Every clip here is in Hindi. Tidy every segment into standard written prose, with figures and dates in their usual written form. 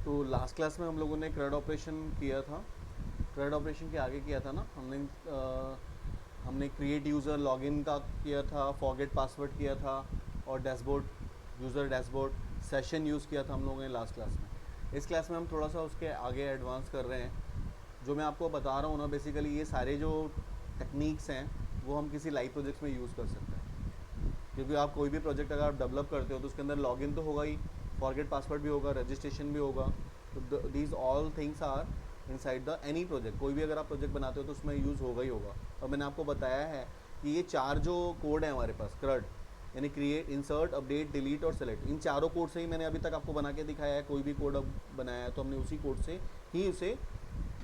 तो लास्ट क्लास में हम लोगों ने CRUD ऑपरेशन किया था। CRUD ऑपरेशन के आगे किया था ना हमने क्रिएट यूज़र लॉगिन का किया था, फॉरगेट पासवर्ड किया था, और dashboard, user dashboard session use किया था हम लोगों ने लास्ट क्लास में। इस क्लास में हम थोड़ा सा उसके आगे एडवांस कर रहे हैं। जो मैं आपको बता रहा हूँ ना, बेसिकली ये सारे जो टेक्निक्स हैं वो हम किसी लाइव प्रोजेक्ट्स में यूज़ कर सकते हैं। क्योंकि आप कोई भी प्रोजेक्ट अगर आप डेवलप करते हो तो उसके अंदर लॉगिन तो होगा ही, फॉरगेट पासवर्ड भी होगा, रजिस्ट्रेशन भी होगा। तो these all things are inside the any project. कोई भी अगर आप प्रोजेक्ट बनाते हो तो उसमें यूज़ होगा ही होगा। और मैंने आपको बताया है कि ये चार जो कोड है हमारे पास CRUD, यानी क्रिएट, इंसर्ट, अपडेट, डिलीट और सेलेक्ट, इन चारों कोड से ही मैंने अभी तक आपको बना के दिखाया है। कोई भी कोड अब बनाया है तो हमने उसी कोड से ही उसे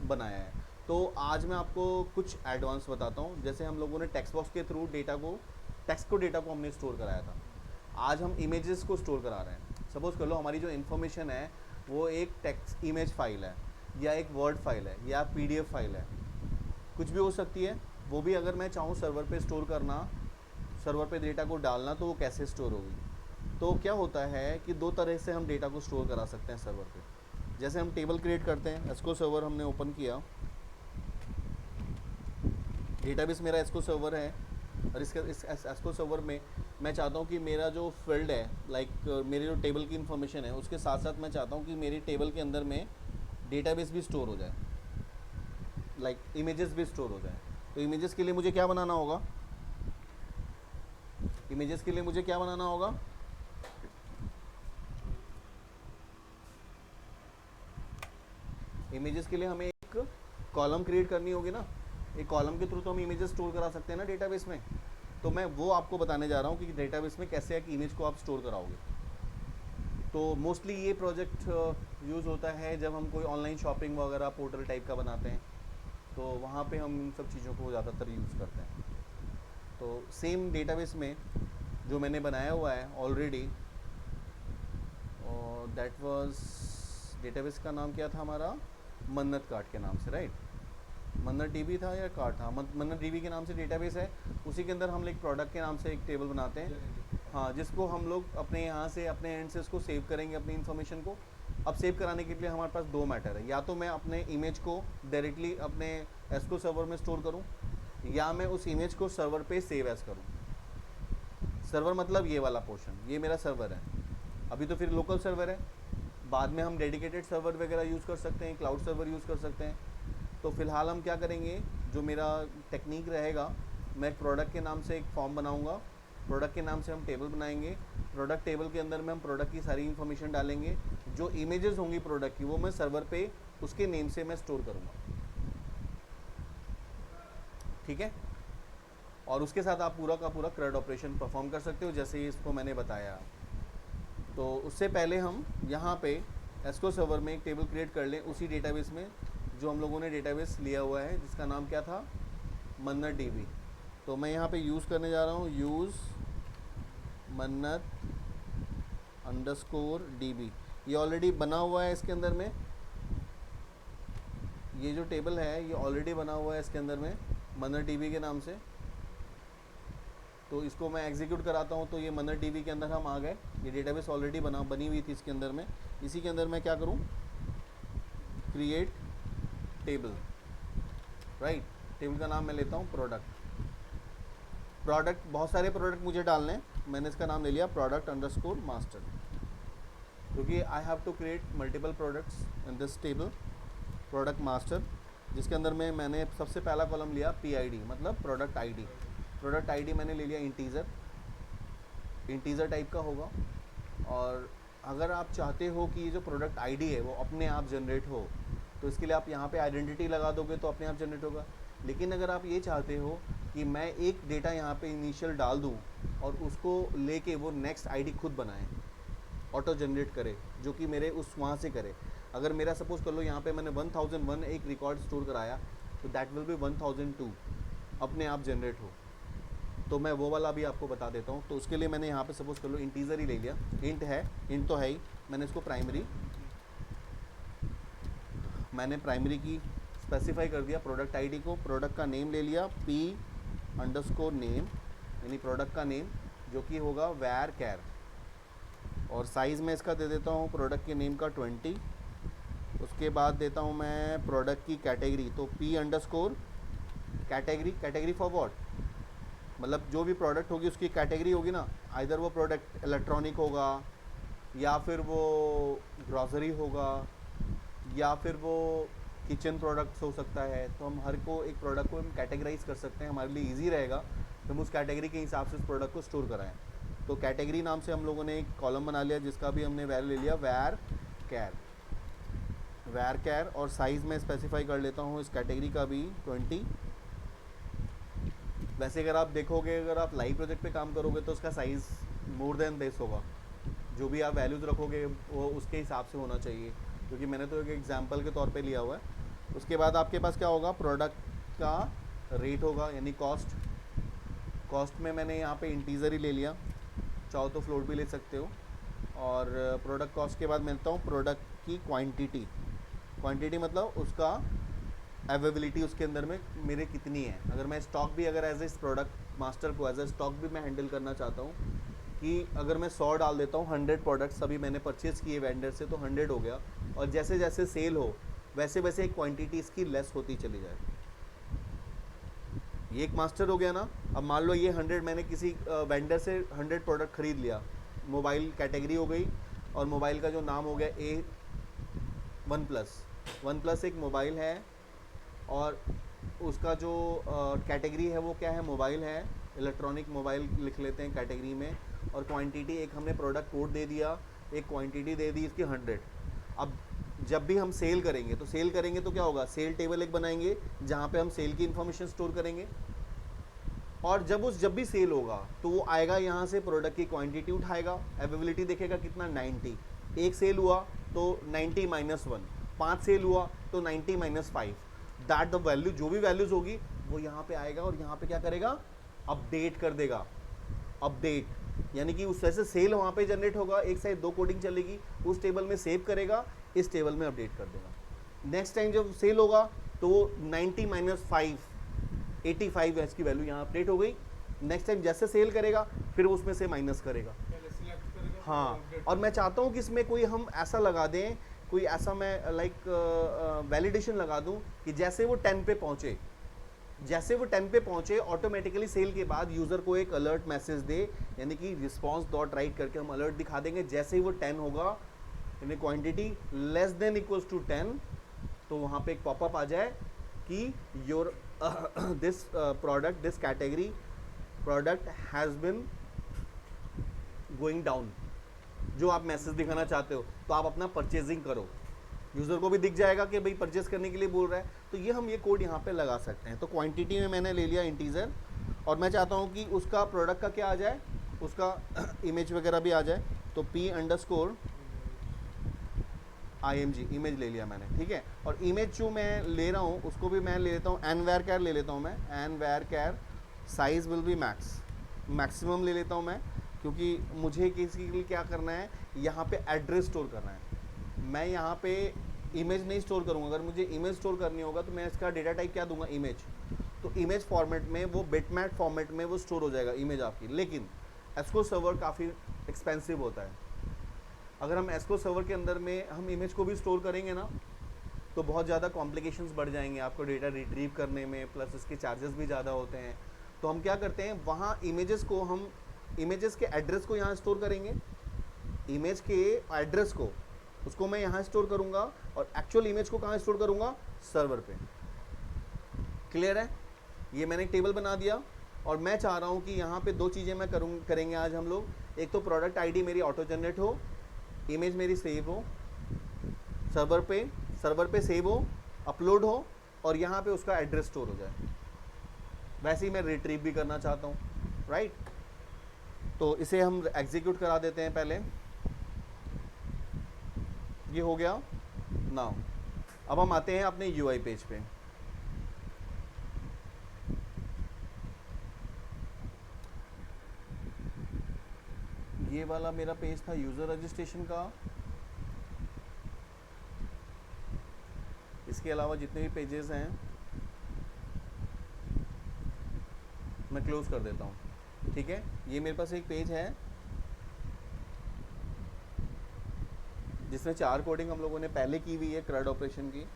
बनाया है। तो आज मैं आपको कुछ एडवांस बताता हूँ। जैसे हम लोगों ने टेक्स्ट बॉक्स के थ्रू डेटा को हमने स्टोर कराया था। आज हम इमेजेस को स्टोर करा रहे हैं। सपोज़ कर लो हमारी जो इन्फॉर्मेशन है वो एक टेक्स्ट इमेज फाइल है, या एक वर्ड फाइल है, या PDF फाइल है, कुछ भी हो सकती है। वो भी अगर मैं चाहूँ सर्वर पे स्टोर करना, सर्वर पे डेटा को डालना, तो वो कैसे स्टोर होगी। तो क्या होता है कि दो तरह से हम डेटा को स्टोर करा सकते हैं सर्वर पे। जैसे हम टेबल क्रिएट करते हैं, एसक्यूएल सर्वर हमने ओपन किया, डेटाबेस मेरा एसक्यूएल सर्वर है, और इस एसक्यूएल सर्वर में मैं चाहता हूँ कि मेरा जो फील्ड है, लाइक मेरे जो टेबल की इन्फॉर्मेशन है उसके साथ साथ मैं चाहता हूँ कि मेरी टेबल के अंदर में डेटाबेस भी स्टोर हो जाए, लाइक इमेजेस भी स्टोर हो जाए। तो इमेजेस के लिए मुझे क्या बनाना होगा, इमेजेस के लिए मुझे क्या बनाना होगा, इमेजेस के लिए हमें एक कॉलम क्रिएट करनी होगी ना। एक कॉलम के थ्रू तो हम इमेजेस स्टोर करा सकते हैं ना डेटाबेस में। तो मैं वो आपको बताने जा रहा हूँ कि डेटाबेस में कैसे एक इमेज को आप स्टोर कराओगे। तो मोस्टली ये प्रोजेक्ट यूज़ होता है जब हम कोई ऑनलाइन शॉपिंग वगैरह पोर्टल टाइप का बनाते हैं, तो वहाँ पे हम इन सब चीज़ों को ज़्यादातर यूज़ करते हैं। तो सेम डेटाबेस में जो मैंने बनाया हुआ है ऑलरेडी, और दैट वाज, डेटाबेस का नाम क्या था हमारा, मन्नत कार्ट के नाम से, राइट। मन्नत डीबी था या कार्ट था, मन्नत डीबी के नाम से डेटाबेस है। उसी के अंदर हम एक प्रोडक्ट के नाम से एक टेबल बनाते हैं, हाँ, जिसको हम लोग अपने यहाँ से, अपने एंड से उसको सेव करेंगे, अपनी इन्फॉर्मेशन को। अब सेव कराने के लिए हमारे पास दो मैटर है, या तो मैं अपने इमेज को डायरेक्टली अपने एसक्यूएल सर्वर में स्टोर करूँ, या मैं उस इमेज को सर्वर पे सेव एज करूँ। सर्वर मतलब ये वाला पोर्शन, ये मेरा सर्वर है। अभी तो फिर लोकल सर्वर है, बाद में हम डेडिकेटेड सर्वर वगैरह यूज़ कर सकते हैं, क्लाउड सर्वर यूज़ कर सकते हैं। तो फ़िलहाल हम क्या करेंगे, जो मेरा टेक्निक रहेगा, मैं एक प्रोडक्ट के नाम से एक फॉर्म बनाऊंगा, प्रोडक्ट के नाम से हम टेबल बनाएंगे, प्रोडक्ट टेबल के अंदर में हम प्रोडक्ट की सारी इन्फॉर्मेशन डालेंगे, जो इमेजेस होंगी प्रोडक्ट की वो मैं सर्वर पे उसके नेम से मैं स्टोर करूँगा, ठीक है। और उसके साथ आप पूरा का पूरा CRUD ऑपरेशन परफॉर्म कर सकते हो जैसे ही इसको मैंने बताया। तो उससे पहले हम यहाँ पे एसक्यूएल सर्वर में एक टेबल क्रिएट कर लें उसी डेटाबेस में, जो हम लोगों ने डेटाबेस लिया हुआ है जिसका नाम क्या था, मन्नत डीबी। तो मैं यहाँ पे यूज़ करने जा रहा हूँ, यूज़ मन्नत अंडरस्कोर डीबी। ये ऑलरेडी बना हुआ है इसके अंदर में, ये जो टेबल है ये ऑलरेडी बना हुआ है इसके अंदर में मन्नत डीबी के नाम से। तो इसको मैं एग्जीक्यूट कराता हूँ, तो ये मन्नत डीबी के अंदर हम आ गए। ये डेटाबेस ऑलरेडी बनी हुई थी इसके अंदर में। इसी के अंदर मैं क्या करूँ, क्रिएट टेबल, राइट। टेबल का नाम मैं लेता हूँ प्रोडक्ट। बहुत सारे प्रोडक्ट मुझे डालने हैं, मैंने इसका नाम ले लिया प्रोडक्ट अंडरस्कोर मास्टर, क्योंकि I have to create multiple products in this table product master, जिसके अंदर में मैंने सबसे पहला कॉलम लिया PID, मतलब प्रोडक्ट आईडी। प्रोडक्ट आईडी मैंने ले लिया इंटीजर टाइप का होगा। और अगर आप चाहते हो कि ये जो प्रोडक्ट आईडी है वो अपने आप जनरेट हो, तो इसके लिए आप यहाँ पे आइडेंटिटी लगा दोगे तो अपने आप जनरेट होगा। लेकिन अगर आप ये चाहते हो कि मैं एक डेटा यहाँ पे इनिशियल डाल दूँ और उसको लेके वो नेक्स्ट आईडी खुद बनाए, ऑटो जनरेट करे, जो कि मेरे उस वहाँ से करे। अगर मेरा सपोज़ कर लो यहाँ पे मैंने 1001 एक रिकॉर्ड स्टोर कराया, तो दैट विल बी 1002 अपने आप जनरेट हो। तो मैं वो वाला भी आपको बता देता हूँ। तो उसके लिए मैंने यहाँ पे सपोज़ कर लो इंटीजर ही ले लिया, इंट है, इंट तो है ही, मैंने इसको प्राइमरी की स्पेसिफाई कर दिया प्रोडक्ट आईडी को। प्रोडक्ट का नेम ले लिया P_name, यानी प्रोडक्ट का नेम, जो कि होगा var char। और साइज़ में इसका दे देता हूँ प्रोडक्ट के नेम का 20, उसके बाद देता हूँ मैं प्रोडक्ट की कैटेगरी, तो P underscore category, category for what, मतलब जो भी प्रोडक्ट होगी उसकी कैटेगरी होगी ना, आइदर वो प्रोडक्ट इलेक्ट्रॉनिक होगा या फिर वो ग्रॉसरी होगा या फिर वो किचन प्रोडक्ट्स हो सकता है। तो हम हर को एक प्रोडक्ट को हम कैटेगराइज कर सकते हैं, हमारे लिए इजी रहेगा तो हम उस कैटेगरी के हिसाब से उस प्रोडक्ट को स्टोर कराएं। तो कैटेगरी नाम से हम लोगों ने एक कॉलम बना लिया जिसका भी हमने वैल्यू ले लिया वैर कैर, वैर कैर, और साइज़ में स्पेसिफाई कर लेता हूँ इस कैटेगरी का भी 20। वैसे अगर आप देखोगे, अगर आप लाइव प्रोजेक्ट पे काम करोगे तो उसका साइज़ मोर देन दिस होगा, जो भी आप वैल्यूज़ रखोगे वो उसके हिसाब से होना चाहिए, क्योंकि मैंने तो एक एग्जांपल के तौर पे लिया हुआ है। उसके बाद आपके पास क्या होगा, प्रोडक्ट का रेट होगा यानी कॉस्ट। कॉस्ट में मैंने यहाँ पे इंटीजर ही ले लिया, चाहो तो फ्लोट भी ले सकते हो। और प्रोडक्ट कॉस्ट के बाद मिलता हूँ प्रोडक्ट की क्वांटिटी। क्वांटिटी मतलब उसका अवेलेबिलिटी उसके अंदर में मेरे कितनी है। अगर मैं स्टॉक भी, अगर एज ए प्रोडक्ट मास्टर को एज ए स्टॉक भी मैं हैंडल करना चाहता हूँ कि अगर मैं 100 डाल देता हूँ, 100 प्रोडक्ट्स अभी मैंने परचेज़ किए वेंडर से तो 100 हो गया, और जैसे जैसे सेल हो वैसे वैसे एक क्वांटिटी इसकी लेस होती चली जाए। ये एक मास्टर हो गया ना। अब मान लो ये 100 मैंने किसी वेंडर से 100 प्रोडक्ट ख़रीद लिया, मोबाइल कैटेगरी हो गई और मोबाइल का जो नाम हो गया वन प्लस एक मोबाइल है, और उसका जो कैटेगरी है वो क्या है, मोबाइल है, इलेक्ट्रॉनिक मोबाइल लिख लेते हैं कैटेगरी में। और क्वांटिटी एक हमने प्रोडक्ट कोड दे दिया, एक क्वांटिटी दे दी इसकी 100। अब जब भी हम सेल करेंगे तो क्या होगा, सेल टेबल एक बनाएंगे जहाँ पे हम सेल की इन्फॉर्मेशन स्टोर करेंगे, और जब भी सेल होगा तो वो आएगा यहाँ से प्रोडक्ट की क्वांटिटी उठाएगा, अवेलेबिलिटी देखेगा कितना 90, एक सेल हुआ तो 90 -1, 5 सेल हुआ तो 90 -5, दैट द वैल्यू, जो भी वैल्यूज होगी वो यहाँ पे आएगा और यहाँ पे क्या करेगा, अपडेट कर देगा। अपडेट यानी कि उस वैसे सेल वहाँ पे जनरेट होगा, एक साइड 2 कोडिंग चलेगी, उस टेबल में सेव करेगा, इस टेबल में अपडेट कर देगा। नेक्स्ट टाइम जब सेल होगा तो 90 -5 85 इसकी वैल्यू यहाँ अपडेट हो गई। नेक्स्ट टाइम जैसे सेल करेगा फिर उसमें से माइनस करेगा। हाँ, और मैं चाहता हूँ कि इसमें कोई हम ऐसा लगा दें, कोई ऐसा मैं वैलिडेशन लगा दूँ कि जैसे वो 10 पे पहुँचे ऑटोमेटिकली सेल के बाद यूज़र को एक अलर्ट मैसेज दे, यानी कि रिस्पॉन्स डॉट राइट करके हम अलर्ट दिखा देंगे जैसे ही वो 10 होगा, यानी quantity less than equals to 10, तो वहाँ पे एक पॉपअप आ जाए कि your this product, this category product has been going down, जो आप मैसेज दिखाना चाहते हो। तो आप अपना परचेजिंग करो, यूज़र को भी दिख जाएगा कि भाई परचेज करने के लिए बोल रहा है, तो ये हम ये कोड यहाँ पे लगा सकते हैं। तो क्वांटिटी में मैंने ले लिया इंटीजर, और मैं चाहता हूँ कि उसका प्रोडक्ट का क्या आ जाए, उसका इमेज वगैरह भी आ जाए, तो p_img इमेज ले लिया मैंने, ठीक है। और इमेज जो मैं ले रहा हूँ उसको भी मैं ले लेता हूँ nvarchar ले लेता हूँ मैं, nvarchar size will be maximum ले लेता हूँ मैं, क्योंकि मुझे किसी के लिए क्या करना है, यहाँ पे एड्रेस स्टोर करना है। मैं यहाँ पे इमेज नहीं स्टोर करूँगा, अगर मुझे इमेज स्टोर करनी होगा तो मैं इसका डेटा टाइप क्या दूंगा, इमेज। तो इमेज फॉर्मेट में, वो बिटमैप फॉर्मेट में वो स्टोर हो जाएगा इमेज आपकी। लेकिन एस्को सर्वर काफ़ी एक्सपेंसिव होता है। अगर हम एस्को सर्वर के अंदर में हम इमेज को भी स्टोर करेंगे ना तो बहुत ज़्यादा कॉम्प्लिकेशंस बढ़ जाएंगे आपको डेटा रिट्रीव करने में, प्लस इसके चार्जेस भी ज़्यादा होते हैं। तो हम क्या करते हैं, वहाँ इमेजेस को हम इमेजेस के एड्रेस को यहाँ स्टोर करेंगे, इमेज के एड्रेस को उसको मैं यहाँ स्टोर करूँगा, और एक्चुअल इमेज को कहाँ स्टोर करूँगा, सर्वर पे। क्लियर है, ये मैंने एक टेबल बना दिया। और मैं चाह रहा हूँ कि यहाँ पे 2 चीज़ें मैं करेंगे आज हम लोग। एक तो प्रोडक्ट आईडी मेरी ऑटो जनरेट हो, इमेज मेरी सेव हो सर्वर पे सेव हो, अपलोड हो, और यहाँ पे उसका एड्रेस स्टोर हो जाए। वैसे ही मैं रिट्रीव भी करना चाहता हूँ, राइट। तो इसे हम एग्जीक्यूट करा देते हैं पहले। ये हो गया। नाउ अब हम आते हैं अपने यूआई पेज पे। ये वाला मेरा पेज था यूज़र रजिस्ट्रेशन का। इसके अलावा जितने भी पेजेस हैं मैं क्लोज कर देता हूँ, ठीक है। ये मेरे पास एक पेज है, जिसमें 4 कोडिंग हम लोगों ने पहले की हुई है CRUD ऑपरेशन की।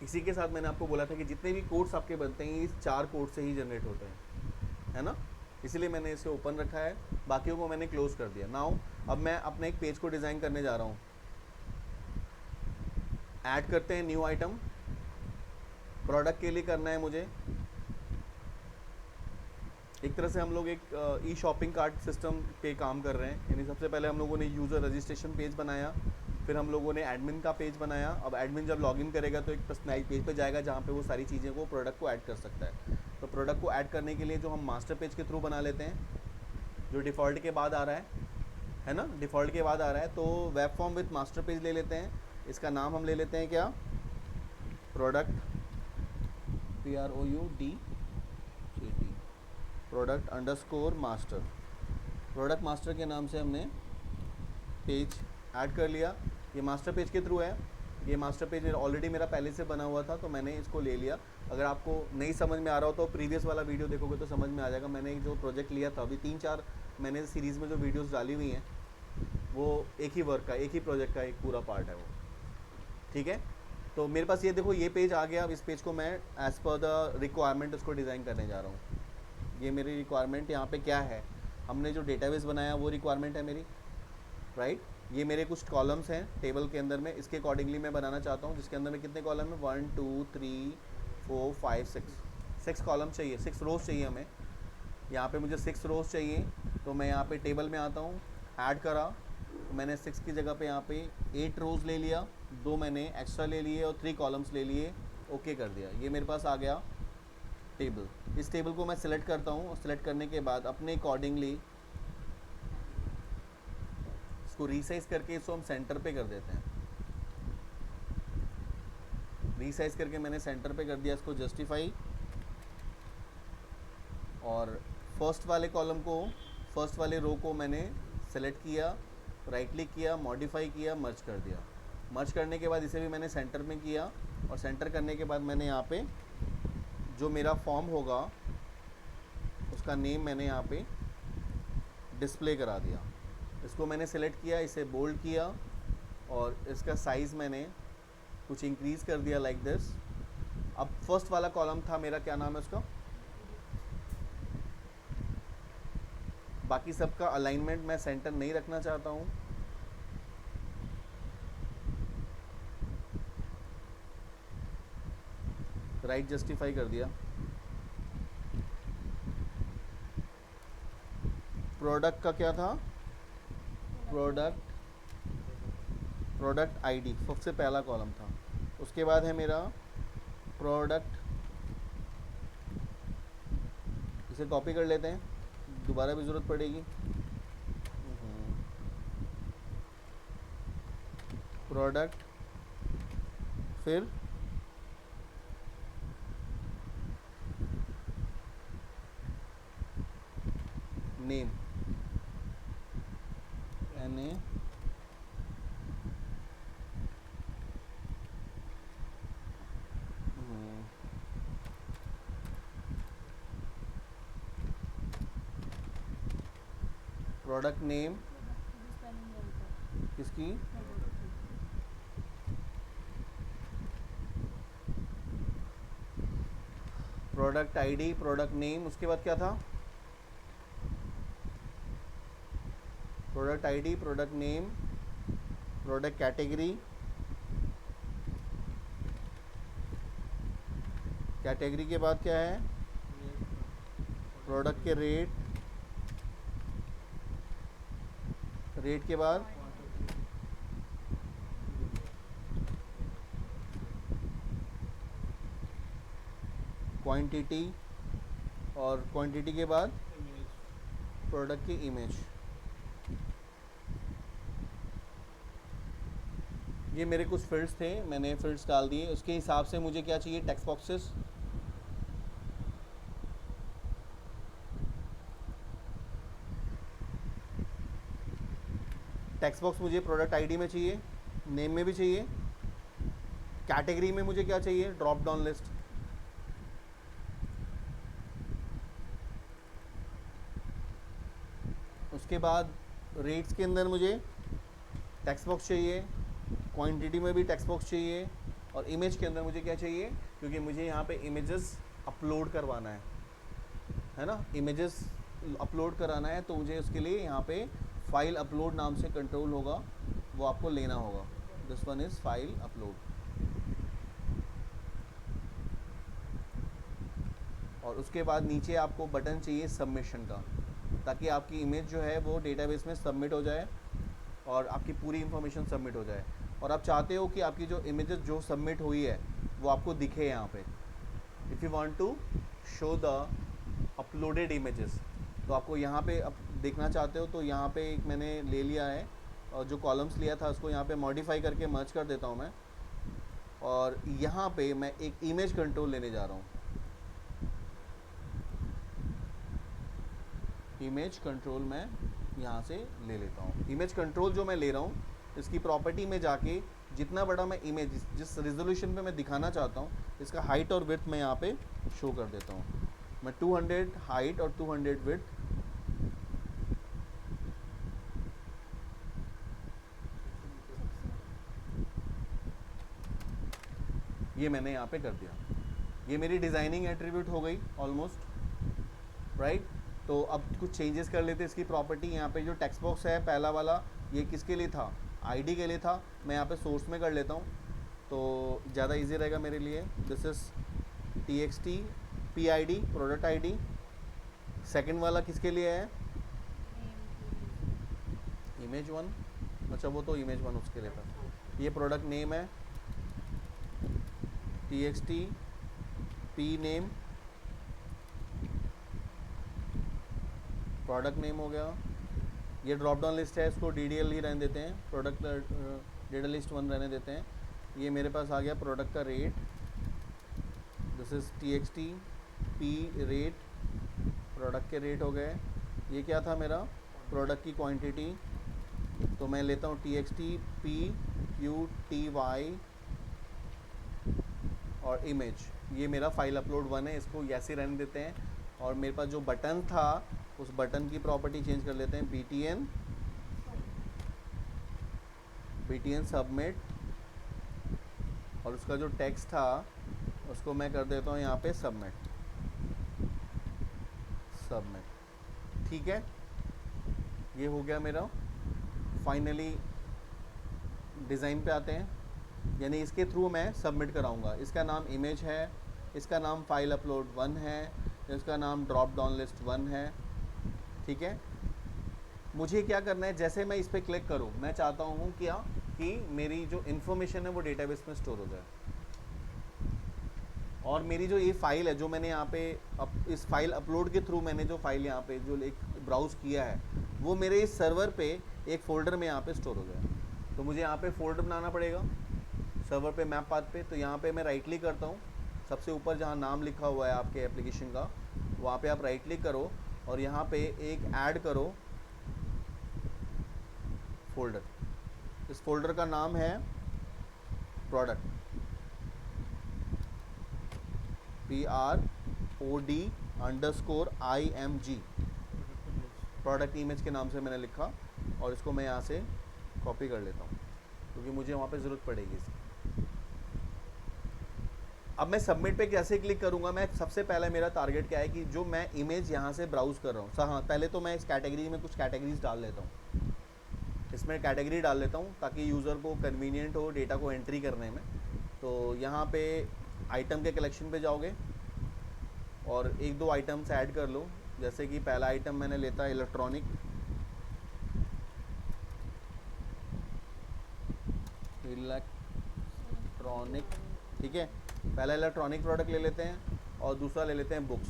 इसी के साथ मैंने आपको बोला था कि जितने भी कोड्स आपके बनते हैं इस 4 कोड से ही जनरेट होते हैं, है ना। इसीलिए मैंने इसे ओपन रखा है, बाकियों को मैंने क्लोज कर दिया। नाउ अब मैं अपने एक पेज को डिज़ाइन करने जा रहा हूँ। ऐड करते हैं न्यू आइटम, प्रोडक्ट के लिए करना है मुझे। एक तरह से हम लोग एक ई शॉपिंग कार्ट सिस्टम पे काम कर रहे हैं, यानी सबसे पहले हम लोगों ने यूज़र रजिस्ट्रेशन पेज बनाया, फिर हम लोगों ने एडमिन का पेज बनाया। अब एडमिन जब लॉगिन करेगा तो एक पर्सनलाइज पेज पे जाएगा जहाँ पे वो सारी चीज़ें को प्रोडक्ट को ऐड कर सकता है। तो प्रोडक्ट को ऐड करने के लिए जो हम मास्टर पेज के थ्रू बना लेते हैं, जो डिफ़ॉल्ट के बाद आ रहा है ना, डिफ़ॉल्ट के बाद आ रहा है, तो web form with master page ले लेते हैं। इसका नाम हम ले लेते हैं क्या, product, PROUDCT, product underscore master. Product master के नाम से हमने पेज ऐड कर लिया। ये मास्टर पेज के थ्रू है, ये मास्टर पेज ऑलरेडी मेरा पहले से बना हुआ था तो मैंने इसको ले लिया। अगर आपको नहीं समझ में आ रहा हो तो प्रीवियस वाला वीडियो देखोगे तो समझ में आ जाएगा। मैंने जो प्रोजेक्ट लिया था, अभी 3-4 मैंने सीरीज़ में जो वीडियोस डाली हुई हैं वो एक ही वर्क का, एक ही प्रोजेक्ट का एक पूरा पार्ट है वो, ठीक है। तो मेरे पास ये देखो, ये पेज आ गया। अब इस पेज को मैं एज़ पर द रिक्वायरमेंट उसको डिज़ाइन करने जा रहा हूँ। ये मेरी रिक्वायरमेंट यहाँ पे क्या है, हमने जो डेटाबेस बनाया वो रिक्वायरमेंट है मेरी, राइट। ये मेरे कुछ कॉलम्स हैं टेबल के अंदर में, इसके अकॉर्डिंगली मैं बनाना चाहता हूँ, जिसके अंदर में कितने कॉलम है, 1 2 3 4 5 6 कॉलम चाहिए, 6 रोज़ चाहिए हमें। यहाँ पे मुझे 6 रोज़ चाहिए, तो मैं यहाँ पे टेबल में आता हूँ, ऐड करा, तो मैंने 6 की जगह पे यहाँ पे 8 रोज़ ले लिया, 2 मैंने एक्स्ट्रा ले लिए और 3 कॉलम्स ले लिए, ओके कर दिया। ये मेरे पास आ गया टेबल। इस टेबल को मैं सिलेक्ट करता हूँ और सिलेक्ट करने के बाद अपने अकॉर्डिंगली इसको रीसाइज करके इसको हम सेंटर पे कर देते हैं। रीसाइज करके मैंने सेंटर पे कर दिया इसको, जस्टिफाई, और फर्स्ट वाले कॉलम को, फर्स्ट वाले रो को मैंने सेलेक्ट किया, राइट क्लिक किया, मॉडिफाई किया, मर्ज कर दिया। मर्ज करने के बाद इसे भी मैंने सेंटर में किया, और सेंटर करने के बाद मैंने यहाँ पे जो मेरा फॉर्म होगा उसका नेम मैंने यहाँ पे डिस्प्ले करा दिया। इसको मैंने सेलेक्ट किया, इसे बोल्ड किया, और इसका साइज़ मैंने कुछ इंक्रीज़ कर दिया लाइक दिस। अब फर्स्ट वाला कॉलम था मेरा, क्या नाम है उसका, बाकी सबका अलाइनमेंट मैं सेंटर नहीं रखना चाहता हूँ। राइट जस्टिफाई कर दिया। प्रोडक्ट का क्या था, प्रोडक्ट आईडी सबसे पहला कॉलम था। उसके बाद है मेरा प्रोडक्ट, इसे कॉपी कर लेते हैं, दोबारा भी ज़रूरत पड़ेगी। प्रोडक्ट, फिर नेम, NA, प्रोडक्ट नेम किसकी, प्रोडक्ट आईडी, प्रोडक्ट नेम, उसके बाद क्या था, product ID, product name, product category, category के बाद क्या है, प्रोडक्ट के रेट, रेट के बाद क्वांटिटी, और क्वांटिटी के बाद प्रोडक्ट की इमेज। ये मेरे कुछ फील्ड्स थे, मैंने फील्ड्स डाल दिए। उसके हिसाब से मुझे क्या चाहिए, टेक्स्ट बॉक्सेस, टेक्स्ट बॉक्स मुझे प्रोडक्ट आईडी में चाहिए, नेम में भी चाहिए, कैटेगरी में मुझे क्या चाहिए, ड्रॉप डाउन लिस्ट। उसके बाद रेट्स के अंदर मुझे टेक्स्ट बॉक्स चाहिए, क्वांटिटी में भी टेक्स्ट बॉक्स चाहिए, और इमेज के अंदर मुझे क्या चाहिए, क्योंकि मुझे यहाँ पे इमेजेस अपलोड करवाना है ना, इमेजेस अपलोड कराना है, तो मुझे उसके लिए यहाँ पे फाइल अपलोड नाम से कंट्रोल होगा, वो आपको लेना होगा। This one is file upload. और उसके बाद नीचे आपको बटन चाहिए सबमिशन का, ताकि आपकी इमेज जो है वो डेटाबेस में सबमिट हो जाए और आपकी पूरी इन्फॉर्मेशन सबमिट हो जाए। और आप चाहते हो कि आपकी जो इमेजेस जो सबमिट हुई है वो आपको दिखे यहाँ पे। If you want to show the uploaded images, तो आपको यहाँ पे अब देखना चाहते हो तो यहाँ पे एक मैंने ले लिया है, और जो कॉलम्स लिया था उसको यहाँ पे मॉडिफाई करके मर्ज कर देता हूँ मैं, और यहाँ पे मैं एक इमेज कंट्रोल लेने जा रहा हूँ। इमेज कंट्रोल मैं यहाँ से ले लेता हूँ। इमेज कंट्रोल जो मैं ले रहा हूँ, इसकी प्रॉपर्टी में जाके जितना बड़ा मैं इमेज जिस रिजोल्यूशन पे मैं दिखाना चाहता हूँ, इसका हाइट और विड्थ मैं यहाँ पे शो कर देता हूँ। मैं 200 हाइट और 200 विड्थ ये मैंने यहाँ पे कर दिया। ये मेरी डिज़ाइनिंग एट्रीब्यूट हो गई ऑलमोस्ट, राइट। तो अब कुछ चेंजेस कर लेते हैं इसकी प्रॉपर्टी। यहाँ पे जो टेक्स्ट बॉक्स है पहला वाला, ये किसके लिए था, आईडी के लिए था। मैं यहाँ पे सोर्स में कर लेता हूँ तो ज़्यादा इजी रहेगा मेरे लिए। This is txt PID product ID. Second वाला किसके लिए है, इमेज वन, अच्छा वो तो इमेज वन उसके लिए था। ये प्रोडक्ट नेम है txt p name, product name हो गया। ये ड्रॉप डाउन लिस्ट है, इसको DDL ही रहने देते हैं, प्रोडक्ट डेटा लिस्ट 1 रहने देते हैं। ये मेरे पास आ गया प्रोडक्ट का rate, this is txt p rate, product के रेट हो गए। ये क्या था मेरा, प्रोडक्ट की क्वांटिटी, तो मैं लेता हूँ txt p qty और इमेज। ये मेरा फाइल अपलोड 1 है, इसको ऐसे रहने देते हैं। और मेरे पास जो बटन था उस बटन की प्रॉपर्टी चेंज कर लेते हैं, btn सबमिट, और उसका जो टेक्स्ट था उसको मैं कर देता हूँ यहाँ पे सबमिट। ठीक है, ये हो गया मेरा। फाइनली डिज़ाइन पे आते हैं, यानी इसके थ्रू मैं सबमिट कराऊंगा। इसका नाम इमेज है, इसका नाम फाइल अपलोड 1 है, इसका नाम ड्रॉप डाउन लिस्ट 1 है। ठीक है, मुझे क्या करना है, जैसे मैं इस पर क्लिक करूँ, मैं चाहता हूँ क्या कि मेरी जो इन्फॉर्मेशन है वो डेटाबेस में स्टोर हो जाए, और मेरी जो ये फाइल है जो मैंने यहाँ पे इस फाइल अपलोड के थ्रू मैंने जो फाइल यहाँ पे जो एक ब्राउज़ किया है वो मेरे इस सर्वर पे एक फ़ोल्डर में यहाँ पे स्टोर हो जाए। तो मुझे यहाँ पे फ़ोल्डर बनाना पड़ेगा सर्वर पे, मैप पाथ पे। तो यहाँ पे मैं राइट क्लिक करता हूँ, सबसे ऊपर जहाँ नाम लिखा हुआ है आपके एप्लीकेशन का, वहाँ पे आप राइट क्लिक करो और यहाँ पे एक ऐड करो फोल्डर। इस फोल्डर का नाम है प्रोडक्ट, PROD_IMG, प्रोडक्ट इमेज के नाम से मैंने लिखा, और इसको मैं यहाँ से कॉपी कर लेता हूँ क्योंकि मुझे वहाँ पे ज़रूरत पड़ेगी इसकी। अब मैं सबमिट पे कैसे क्लिक करूँगा, मैं सबसे पहले मेरा टारगेट क्या है कि जो मैं इमेज यहाँ से ब्राउज़ कर रहा हूँ, हाँ पहले तो मैं इस कैटेगरी में कुछ कैटेगरीज डाल लेता हूँ, इसमें कैटेगरी डाल लेता हूँ ताकि यूज़र को कन्वीनियंट हो डेटा को एंट्री करने में। तो यहाँ पे आइटम के कलेक्शन पे जाओगे और एक दो आइटम्स ऐड कर लो, जैसे कि पहला आइटम मैंने लेता है इलेक्ट्रॉनिक, ठीक है, पहला इलेक्ट्रॉनिक प्रोडक्ट ले लेते हैं और दूसरा ले लेते हैं बुक्स।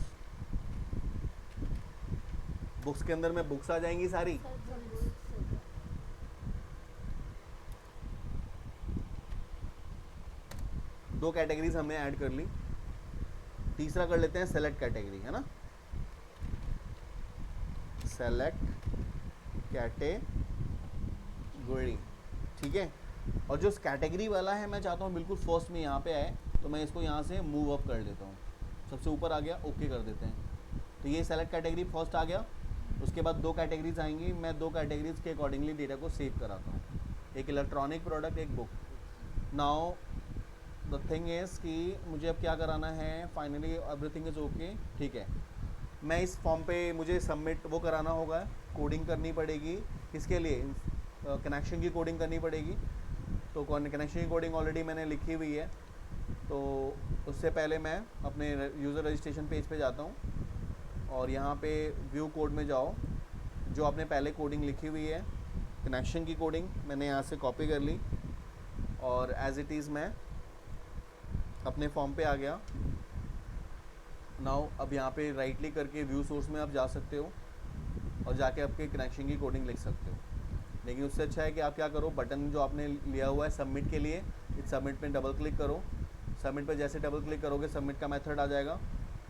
बुक्स के अंदर में बुक्स आ जाएंगी सारी, दो कैटेगरीज हमने ऐड कर ली। तीसरा कर लेते हैं सेलेक्ट कैटेगरी, है ना, सेलेक्ट कैटेगरी, ठीक है। और जो कैटेगरी वाला है मैं चाहता हूँ बिल्कुल फर्स्ट में यहाँ पे आए, तो मैं इसको यहाँ से मूव अप कर देता हूँ, सबसे ऊपर आ गया, ओके कर देते हैं। तो ये सेलेक्ट कैटेगरी फर्स्ट आ गया। उसके बाद 2 कैटेगरीज आएंगी, मैं 2 कैटेगरीज के अकॉर्डिंगली डेटा को सेव कराता हूँ, एक इलेक्ट्रॉनिक प्रोडक्ट, एक book. Now the thing is कि मुझे अब क्या कराना है, फाइनली एवरीथिंग इज़ ओके, ठीक है। मैं इस फॉर्म पे मुझे सबमिट वो कराना होगा, कोडिंग करनी पड़ेगी, किसके लिए, कनेक्शन की कोडिंग करनी पड़ेगी। तो कनेक्शन की कोडिंग ऑलरेडी मैंने लिखी हुई है, तो उससे पहले मैं अपने यूज़र रजिस्ट्रेशन पेज पे जाता हूँ और यहाँ पे व्यू कोड में जाओ, जो आपने पहले कोडिंग लिखी हुई है कनेक्शन की कोडिंग मैंने यहाँ से कॉपी कर ली और एज इट इज़ मैं अपने फॉर्म पे आ गया। नाउ अब यहाँ पे राइट क्लिक करके व्यू सोर्स में आप जा सकते हो और जाके आपके कनेक्शन की कोडिंग लिख सकते हो। लेकिन उससे अच्छा है कि आप क्या करो, बटन जो आपने लिया हुआ है सबमिट के लिए, इस सबमिट पे डबल क्लिक करो। सबमिट पे जैसे डबल क्लिक करोगे सबमिट का मेथड आ जाएगा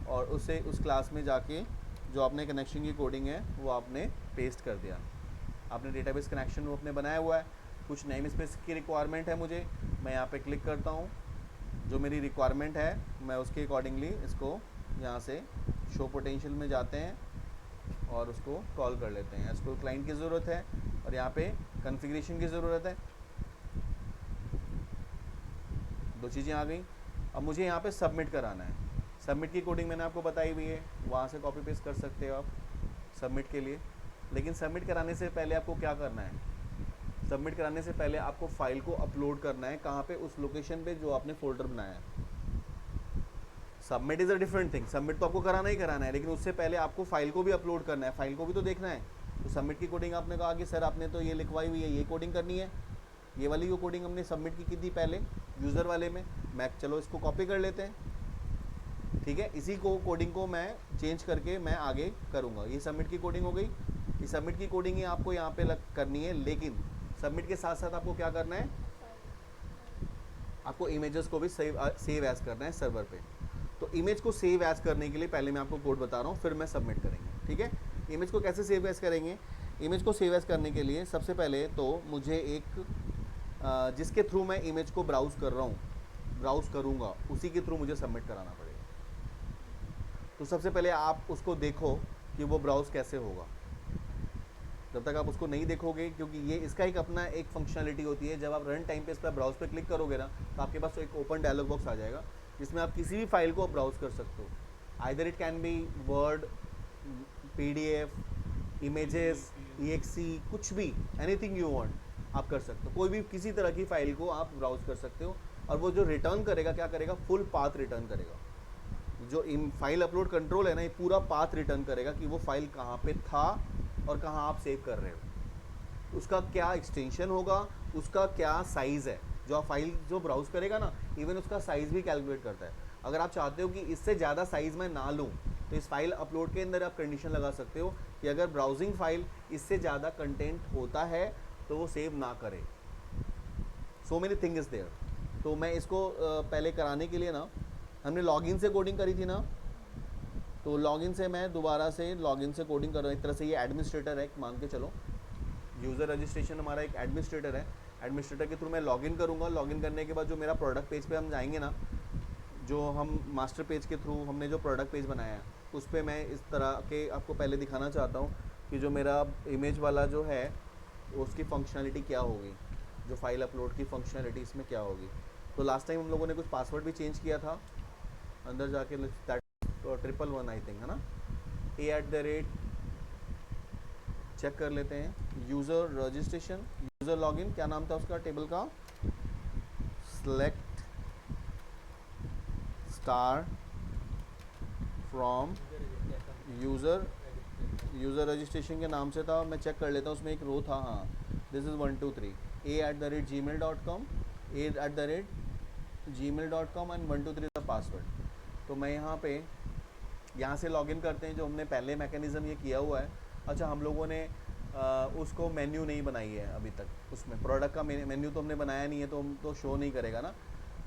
और उससे उस क्लास में जाके जो आपने कनेक्शन की कोडिंग है वो आपने पेस्ट कर दिया। आपने डेटाबेस कनेक्शन वो अपने बनाया हुआ है, कुछ नेम स्पेस की रिक्वायरमेंट है मुझे, मैं यहाँ पे क्लिक करता हूँ, जो मेरी रिक्वायरमेंट है मैं उसके अकॉर्डिंगली इसको यहाँ से शो पोटेंशियल में जाते हैं और उसको कॉल कर लेते हैं। इसको क्लाइंट की ज़रूरत है और यहाँ पे कॉन्फ़िगरेशन की ज़रूरत है, 2 चीज़ें आ गई। अब मुझे यहाँ पे सबमिट कराना है। सबमिट की कोडिंग मैंने आपको बताई हुई है, वहाँ से कॉपी पेस्ट कर सकते हो आप सबमिट के लिए। लेकिन सबमिट कराने से पहले आपको क्या करना है, सबमिट कराने से पहले आपको फाइल को अपलोड करना है, कहाँ पे, उस लोकेशन पे जो आपने फोल्डर बनाया है। Submit is a different thing, submit तो आपको कराना ही कराना है, लेकिन उससे पहले आपको फाइल को भी अपलोड करना है, फाइल को भी तो देखना है। तो सबमिट की कोडिंग आपने कहा कि सर आपने तो ये लिखवाई हुई है, ये कोडिंग करनी है, ये वाली जो कोडिंग हमने सबमिट की थी पहले यूज़र वाले में, मैं चलो इसको कॉपी कर लेते हैं, ठीक है। इसी को कोडिंग को मैं चेंज करके मैं आगे करूँगा। ये सबमिट की कोडिंग हो गई, ये सबमिट की कोडिंग ही आपको यहाँ पे करनी है। लेकिन सबमिट के साथ साथ आपको क्या करना है, आपको इमेजेस को भी सेव एज करना है सर्वर पे। तो इमेज को सेव एज करने के लिए पहले मैं आपको कोड बता रहा हूँ, फिर मैं सबमिट करेंगे, ठीक है। इमेज को कैसे सेव एज करेंगे, इमेज को सेव एज करने के लिए सबसे पहले तो मुझे एक जिसके थ्रू मैं इमेज को ब्राउज़ कर रहा हूँ, ब्राउज़ करूँगा, उसी के थ्रू मुझे सबमिट कराना पड़ेगा। तो सबसे पहले आप उसको देखो कि वो ब्राउज़ कैसे होगा। जब तक आप उसको नहीं देखोगे, क्योंकि ये इसका एक अपना एक फंक्शनलिटी होती है, जब आप रन टाइम पे इस पर ब्राउज़ पे क्लिक करोगे ना, तो आपके पास तो एक ओपन डायलॉग बॉक्स आ जाएगा जिसमें आप किसी भी फाइल को ब्राउज़ कर सकते हो। Either it can be word, PDF, images, EXE, कुछ भी, एनीथिंग यू वांट आप कर सकते हो। कोई भी किसी तरह की फ़ाइल को आप ब्राउज़ कर सकते हो और वो जो रिटर्न करेगा, क्या करेगा, फुल पाथ रिटर्न करेगा। जो फाइल अपलोड कंट्रोल है ना, ये पूरा पाथ रिटर्न करेगा कि वो फाइल कहाँ पे था और कहाँ आप सेव कर रहे हो, उसका क्या एक्सटेंशन होगा, उसका क्या साइज़ है। जो आप फाइल जो ब्राउज़ करेगा ना, इवन उसका साइज़ भी कैलकुलेट करता है। अगर आप चाहते हो कि इससे ज़्यादा साइज़ मैं ना लूँ, तो इस फाइल अपलोड के अंदर आप कंडीशन लगा सकते हो कि अगर ब्राउजिंग फाइल इससे ज़्यादा कंटेंट होता है तो वो सेव ना करे। So many thing is there. तो मैं इसको पहले कराने के लिए ना, हमने लॉगिन से कोडिंग करी थी ना, तो लॉगिन से मैं दोबारा से लॉगिन से कोडिंग कर रहा हूँ। एक तरह से ये एडमिनिस्ट्रेटर है, मान के चलो यूज़र रजिस्ट्रेशन हमारा एक एडमिनिस्ट्रेटर है, एडमिनिस्ट्रेटर के थ्रू मैं लॉगिन करूँगा। लॉगिन करने के बाद जो मेरा प्रोडक्ट पेज पे हम जाएंगे ना, जो हम मास्टर पेज के थ्रू हमने जो प्रोडक्ट पेज बनाया है, उस पर मैं इस तरह के आपको पहले दिखाना चाहता हूँ कि जो मेरा इमेज वाला जो है उसकी फंक्शनलिटी क्या होगी, जो फाइल अपलोड की फंक्शनलिटी इसमें क्या होगी। तो लास्ट टाइम हम लोगों ने कुछ पासवर्ड भी चेंज किया था अंदर जाके, दैट 111 आई थिंक, है ना। @ चेक कर लेते हैं, यूज़र रजिस्ट्रेशन, यूज़र लॉगिन, क्या नाम था उसका टेबल का, select star from user, user registration के नाम से था। मैं चेक कर लेता हूँ, उसमें एक रो था, हाँ, this is 123 a@gmail.com, a@gmail.com and 123 the password. तो मैं यहाँ से लॉगिन करते हैं, जो हमने पहले मैकेनिज़्म ये किया हुआ है। अच्छा, हम लोगों ने उसको मेन्यू नहीं बनाई है अभी तक, उसमें प्रोडक्ट का मेन्यू तो हमने बनाया नहीं है, तो शो नहीं करेगा ना।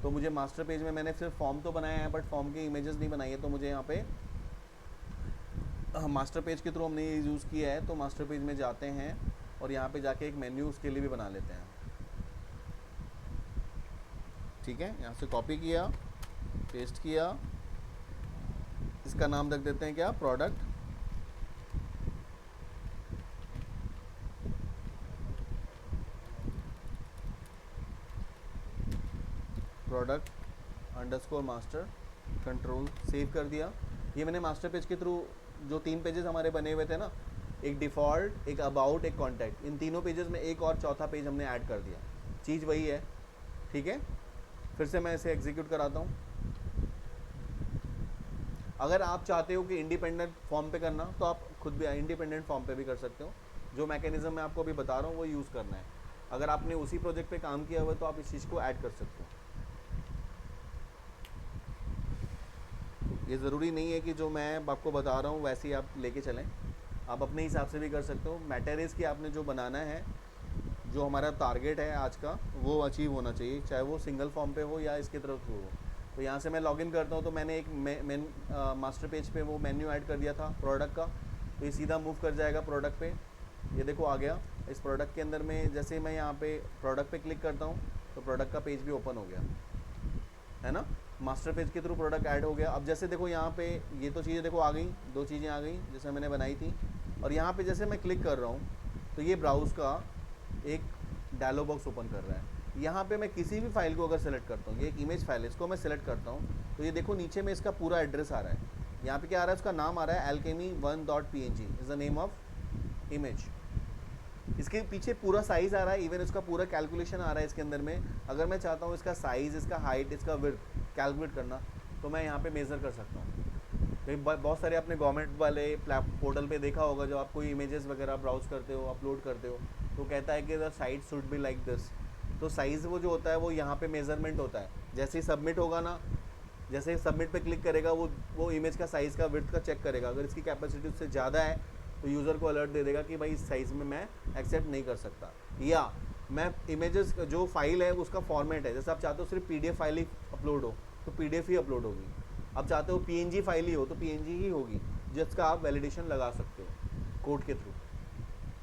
तो मुझे मास्टर पेज में मैंने सिर्फ फॉर्म तो बनाया है, बट फॉर्म की इमेजेस नहीं बनाई है। तो मुझे यहाँ पे मास्टर पेज के थ्रू हमने ये यूज़ किया है, तो मास्टर पेज में जाते हैं और यहाँ पे जाके एक मेन्यू उसके लिए भी बना लेते हैं, ठीक है। यहाँ से कॉपी किया, पेस्ट किया, इसका नाम रख देते हैं क्या, product. Product underscore master, control save कर दिया। ये मैंने मास्टर पेज के थ्रू जो 3 पेजेस हमारे बने हुए थे ना, एक डिफ़ॉल्ट, एक अबाउट, एक कॉन्टैक्ट, इन तीनों पेजेस में एक और चौथा पेज हमने ऐड कर दिया। चीज़ वही है, ठीक है। फिर से मैं इसे एग्जीक्यूट कराता हूँ। अगर आप चाहते हो कि इंडिपेंडेंट फॉर्म पे करना, तो आप खुद भी इंडिपेंडेंट फॉर्म पे भी कर सकते हो। जो मैकेनिज्म मैं आपको अभी बता रहा हूँ वो यूज़ करना है। अगर आपने उसी प्रोजेक्ट पे काम किया हुआ है तो आप इस चीज़ को ऐड कर सकते हो। ये ज़रूरी नहीं है कि जो मैं आपको बता रहा हूँ वैसे ही आप लेके चलें, आप अपने हिसाब से भी कर सकते हो। मैटर इज़ कि आपने जो बनाना है, जो हमारा टारगेट है आज का, वो अचीव होना चाहिए, चाहे वो सिंगल फॉर्म पे हो या इसके तरफ हो। तो यहाँ से मैं लॉगिन करता हूँ, तो मैंने एक मास्टर पेज पे वो मेन्यू ऐड कर दिया था प्रोडक्ट का, तो ये सीधा मूव कर जाएगा प्रोडक्ट पे। ये देखो आ गया। इस प्रोडक्ट के अंदर में जैसे मैं यहाँ पे प्रोडक्ट पे क्लिक करता हूँ तो प्रोडक्ट का पेज भी ओपन हो गया, है ना। मास्टर पेज के थ्रू प्रोडक्ट ऐड हो गया। अब जैसे देखो यहाँ पे ये तो चीज़ें देखो आ गई, 2 चीज़ें आ गई जैसे मैंने बनाई थी। और यहाँ पे जैसे मैं क्लिक कर रहा हूँ तो ये ब्राउज़ का एक डायलॉग बॉक्स ओपन कर रहा है। यहाँ पे मैं किसी भी फाइल को अगर सेलेक्ट करता हूँ, ये एक इमेज फाइल है, इसको मैं सेलेक्ट करता हूँ तो ये देखो नीचे में इसका पूरा एड्रेस आ रहा है। यहाँ पे क्या आ रहा है, उसका नाम आ रहा है alchemy1.png is the name of image. इसके पीछे पूरा साइज़ आ रहा है, इवन इसका पूरा कैलकुलेशन आ रहा है इसके अंदर में। अगर मैं चाहता हूँ इसका साइज़, इसका हाइट, इसका विड्थ कैलकुलेट करना, तो मैं यहाँ पे मेज़र कर सकता हूँ। कहीं बहुत सारे अपने गवर्नमेंट वाले पोर्टल पे देखा होगा, जब आप कोई इमेजेस वगैरह ब्राउज़ करते हो, अपलोड करते हो, तो कहता है कि the site should be like this. तो साइज़ वो जो होता है वो यहाँ पे मेज़रमेंट होता है। जैसे ही सबमिट होगा ना, जैसे ही सबमिट पे क्लिक करेगा वो इमेज का साइज़ का विड्थ का चेक करेगा। अगर इसकी कैपेसिटी उससे ज़्यादा है तो यूज़र को अलर्ट दे देगा कि भाई इस साइज़ में मैं एक्सेप्ट नहीं कर सकता। या मैं इमेजेस जो फाइल है उसका फॉर्मेट है, जैसे आप चाहते हो सिर्फ PDF फाइल ही अपलोड हो तो PDF ही अपलोड होगी, आप चाहते हो PNG फाइल ही हो तो PNG ही होगी, जिसका आप वैलिडेशन लगा सकते हो कोड के थ्रू।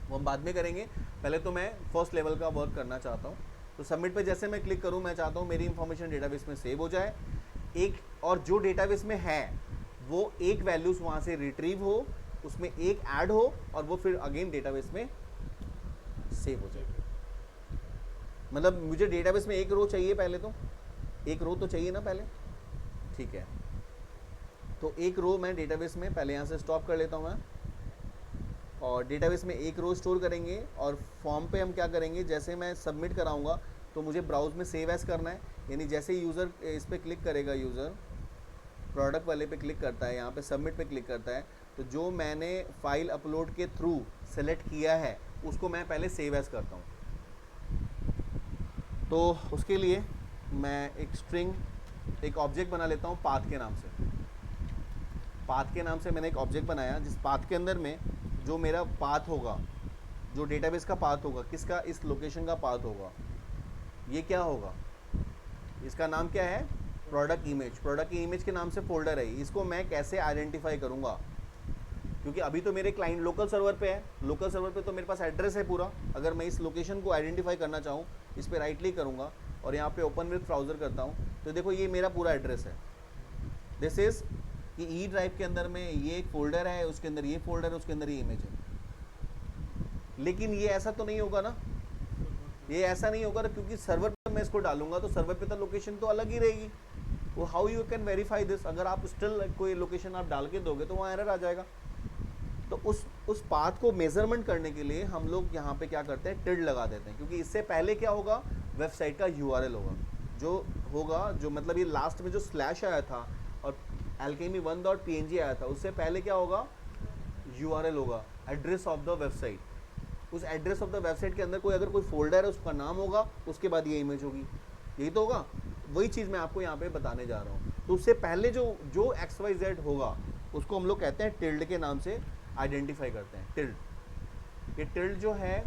वो हम बाद में करेंगे, पहले तो मैं फर्स्ट लेवल का वर्क करना चाहता हूँ। तो सबमिट पे जैसे मैं क्लिक करूँ, मैं चाहता हूँ मेरी इंफॉर्मेशन डेटाबेस में सेव हो जाए एक, और जो डेटाबेस में है वो एक वैल्यूज़ वहाँ से रिट्रीव हो, उसमें एक ऐड हो और वो फिर अगेन डेटाबेस में सेव हो जाए। मतलब मुझे डेटाबेस में एक रो चाहिए, पहले तो एक रो तो चाहिए ना पहले, ठीक है। तो एक रो मैं डेटाबेस में पहले यहाँ से स्टॉप कर लेता हूँ मैं, और डेटाबेस में एक रो स्टोर करेंगे। और फॉर्म पे हम क्या करेंगे, जैसे मैं सबमिट कराऊंगा तो मुझे ब्राउज में सेव एज करना है। यानी जैसे ही यूज़र इस पर क्लिक करेगा, यूज़र प्रोडक्ट वाले पे क्लिक करता है, यहाँ पे सबमिट पे क्लिक करता है, तो जो मैंने फाइल अपलोड के थ्रू सेलेक्ट किया है उसको मैं पहले सेव एज करता हूँ। तो उसके लिए मैं एक स्ट्रिंग, एक ऑब्जेक्ट बना लेता हूँ पाथ के नाम से। पाथ के नाम से मैंने एक ऑब्जेक्ट बनाया, जिस पाथ के अंदर में जो मेरा पाथ होगा, जो डेटाबेस का पाथ होगा, किसका, इस लोकेशन का पाथ होगा, ये क्या होगा, इसका नाम क्या है, प्रोडक्ट इमेज। प्रोडक्ट की इमेज के नाम से फोल्डर है। इसको मैं कैसे आइडेंटिफाई करूँगा, क्योंकि अभी तो मेरे क्लाइंट लोकल सर्वर पे है, लोकल सर्वर पे तो मेरे पास एड्रेस है पूरा। अगर मैं इस लोकेशन को आइडेंटिफाई करना चाहूँ, इस पर राइट क्लिक करूँगा और यहाँ पे ओपन विथ ब्राउज़र करता हूँ, तो देखो ये मेरा पूरा एड्रेस है। दिस इज़ कि ई ड्राइव के अंदर में ये एक फोल्डर है, उसके अंदर ये फोल्डर है, उसके अंदर ये इमेज है। लेकिन ये ऐसा तो नहीं होगा ना, ये ऐसा नहीं होगा ना, क्योंकि सर्वर पे मैं इसको डालूंगा तो सर्वर पे तो लोकेशन तो अलग ही रहेगी। वो how you can verify this, अगर आप स्टिल कोई लोकेशन आप डाल के दोगे तो वहाँ एरर आ जाएगा। तो उस पाथ को मेजरमेंट करने के लिए हम लोग यहाँ पे क्या करते हैं, टिल्ड लगा देते हैं, क्योंकि इससे पहले क्या होगा, वेबसाइट का URL होगा, जो मतलब ये लास्ट में जो स्लैश आया था और alchemy1.png आया था, उससे पहले क्या होगा, URL होगा, एड्रेस ऑफ द वेबसाइट। उस एड्रेस ऑफ द वेबसाइट के अंदर कोई अगर कोई फोल्डर है, उसका नाम होगा, उसके बाद ये इमेज होगी, यही तो होगा। वही चीज़ मैं आपको यहाँ पे बताने जा रहा हूँ। तो उससे पहले जो XYZ होगा उसको हम लोग कहते हैं टिल्ड के नाम से आइडेंटिफाई करते हैं। टिल्ड, ये टिल्ड जो है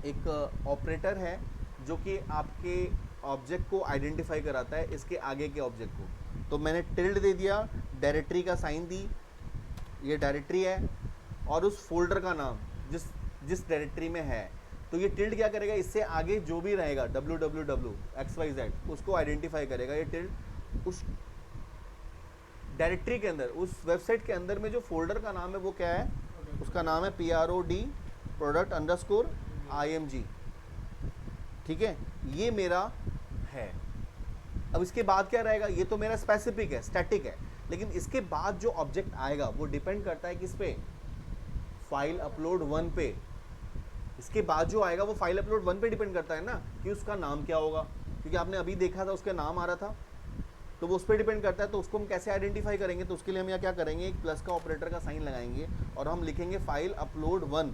एक ऑपरेटर है जो कि आपके ऑब्जेक्ट को आइडेंटिफाई कराता है इसके आगे के ऑब्जेक्ट को। तो मैंने टिल्ड दे दिया, डायरेक्टरी का साइन दी, ये डायरेक्टरी है, और उस फोल्डर का नाम जिस डायरेक्टरी में है। तो ये टिल्ड क्या करेगा, इससे आगे जो भी रहेगा www.xyz उसको आइडेंटिफाई करेगा। ये टिल्ड उस डायरेक्टरी के अंदर, उस वेबसाइट के अंदर में जो फोल्डर का नाम है वो क्या है, उसका नाम है PROD product_img। ठीक है, ये मेरा है। अब इसके बाद क्या रहेगा, ये तो मेरा स्पेसिफिक है, स्टैटिक है, लेकिन इसके बाद जो ऑब्जेक्ट आएगा वो डिपेंड करता है किस पे, फाइल अपलोड 1 पे। इसके बाद जो आएगा वो फाइल अपलोड 1 पे डिपेंड करता है ना, कि उसका नाम क्या होगा, क्योंकि आपने अभी देखा था उसका नाम आ रहा था, तो वो उस पर डिपेंड करता है। तो उसको हम कैसे आइडेंटिफाई करेंगे, तो उसके लिए हम यहाँ क्या करेंगे, एक प्लस का ऑपरेटर का साइन लगाएंगे और हम लिखेंगे file upload 1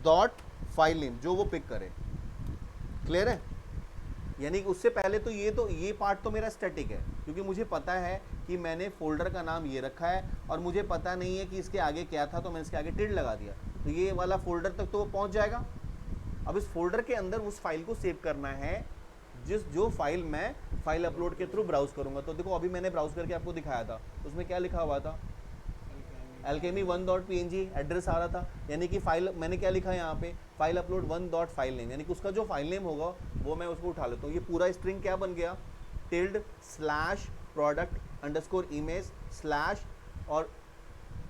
dot file name, जो वो पिक करे। क्लियर है? यानी कि उससे पहले तो ये पार्ट तो मेरा स्टैटिक है, क्योंकि मुझे पता है कि मैंने फोल्डर का नाम ये रखा है और मुझे पता नहीं है कि इसके आगे क्या था, तो मैंने इसके आगे टिल्ड लगा दिया, तो ये वाला फोल्डर तक तो वो पहुंच जाएगा। अब इस फोल्डर के अंदर उस फाइल को सेव करना है जो फाइल मैं फाइल अपलोड के थ्रू ब्राउज करूंगा। तो देखो अभी मैंने ब्राउज करके आपको दिखाया था, उसमें क्या लिखा हुआ था, alchemy1.png एड्रेस आ रहा था, यानी कि फाइल मैंने क्या लिखा है यहाँ पे, file upload 1 dot file name, यानी कि उसका जो फाइल नेम होगा वो मैं उसको उठा लेता हूँ। ये पूरा स्ट्रिंग क्या बन गया, tilde slash product underscore image slash और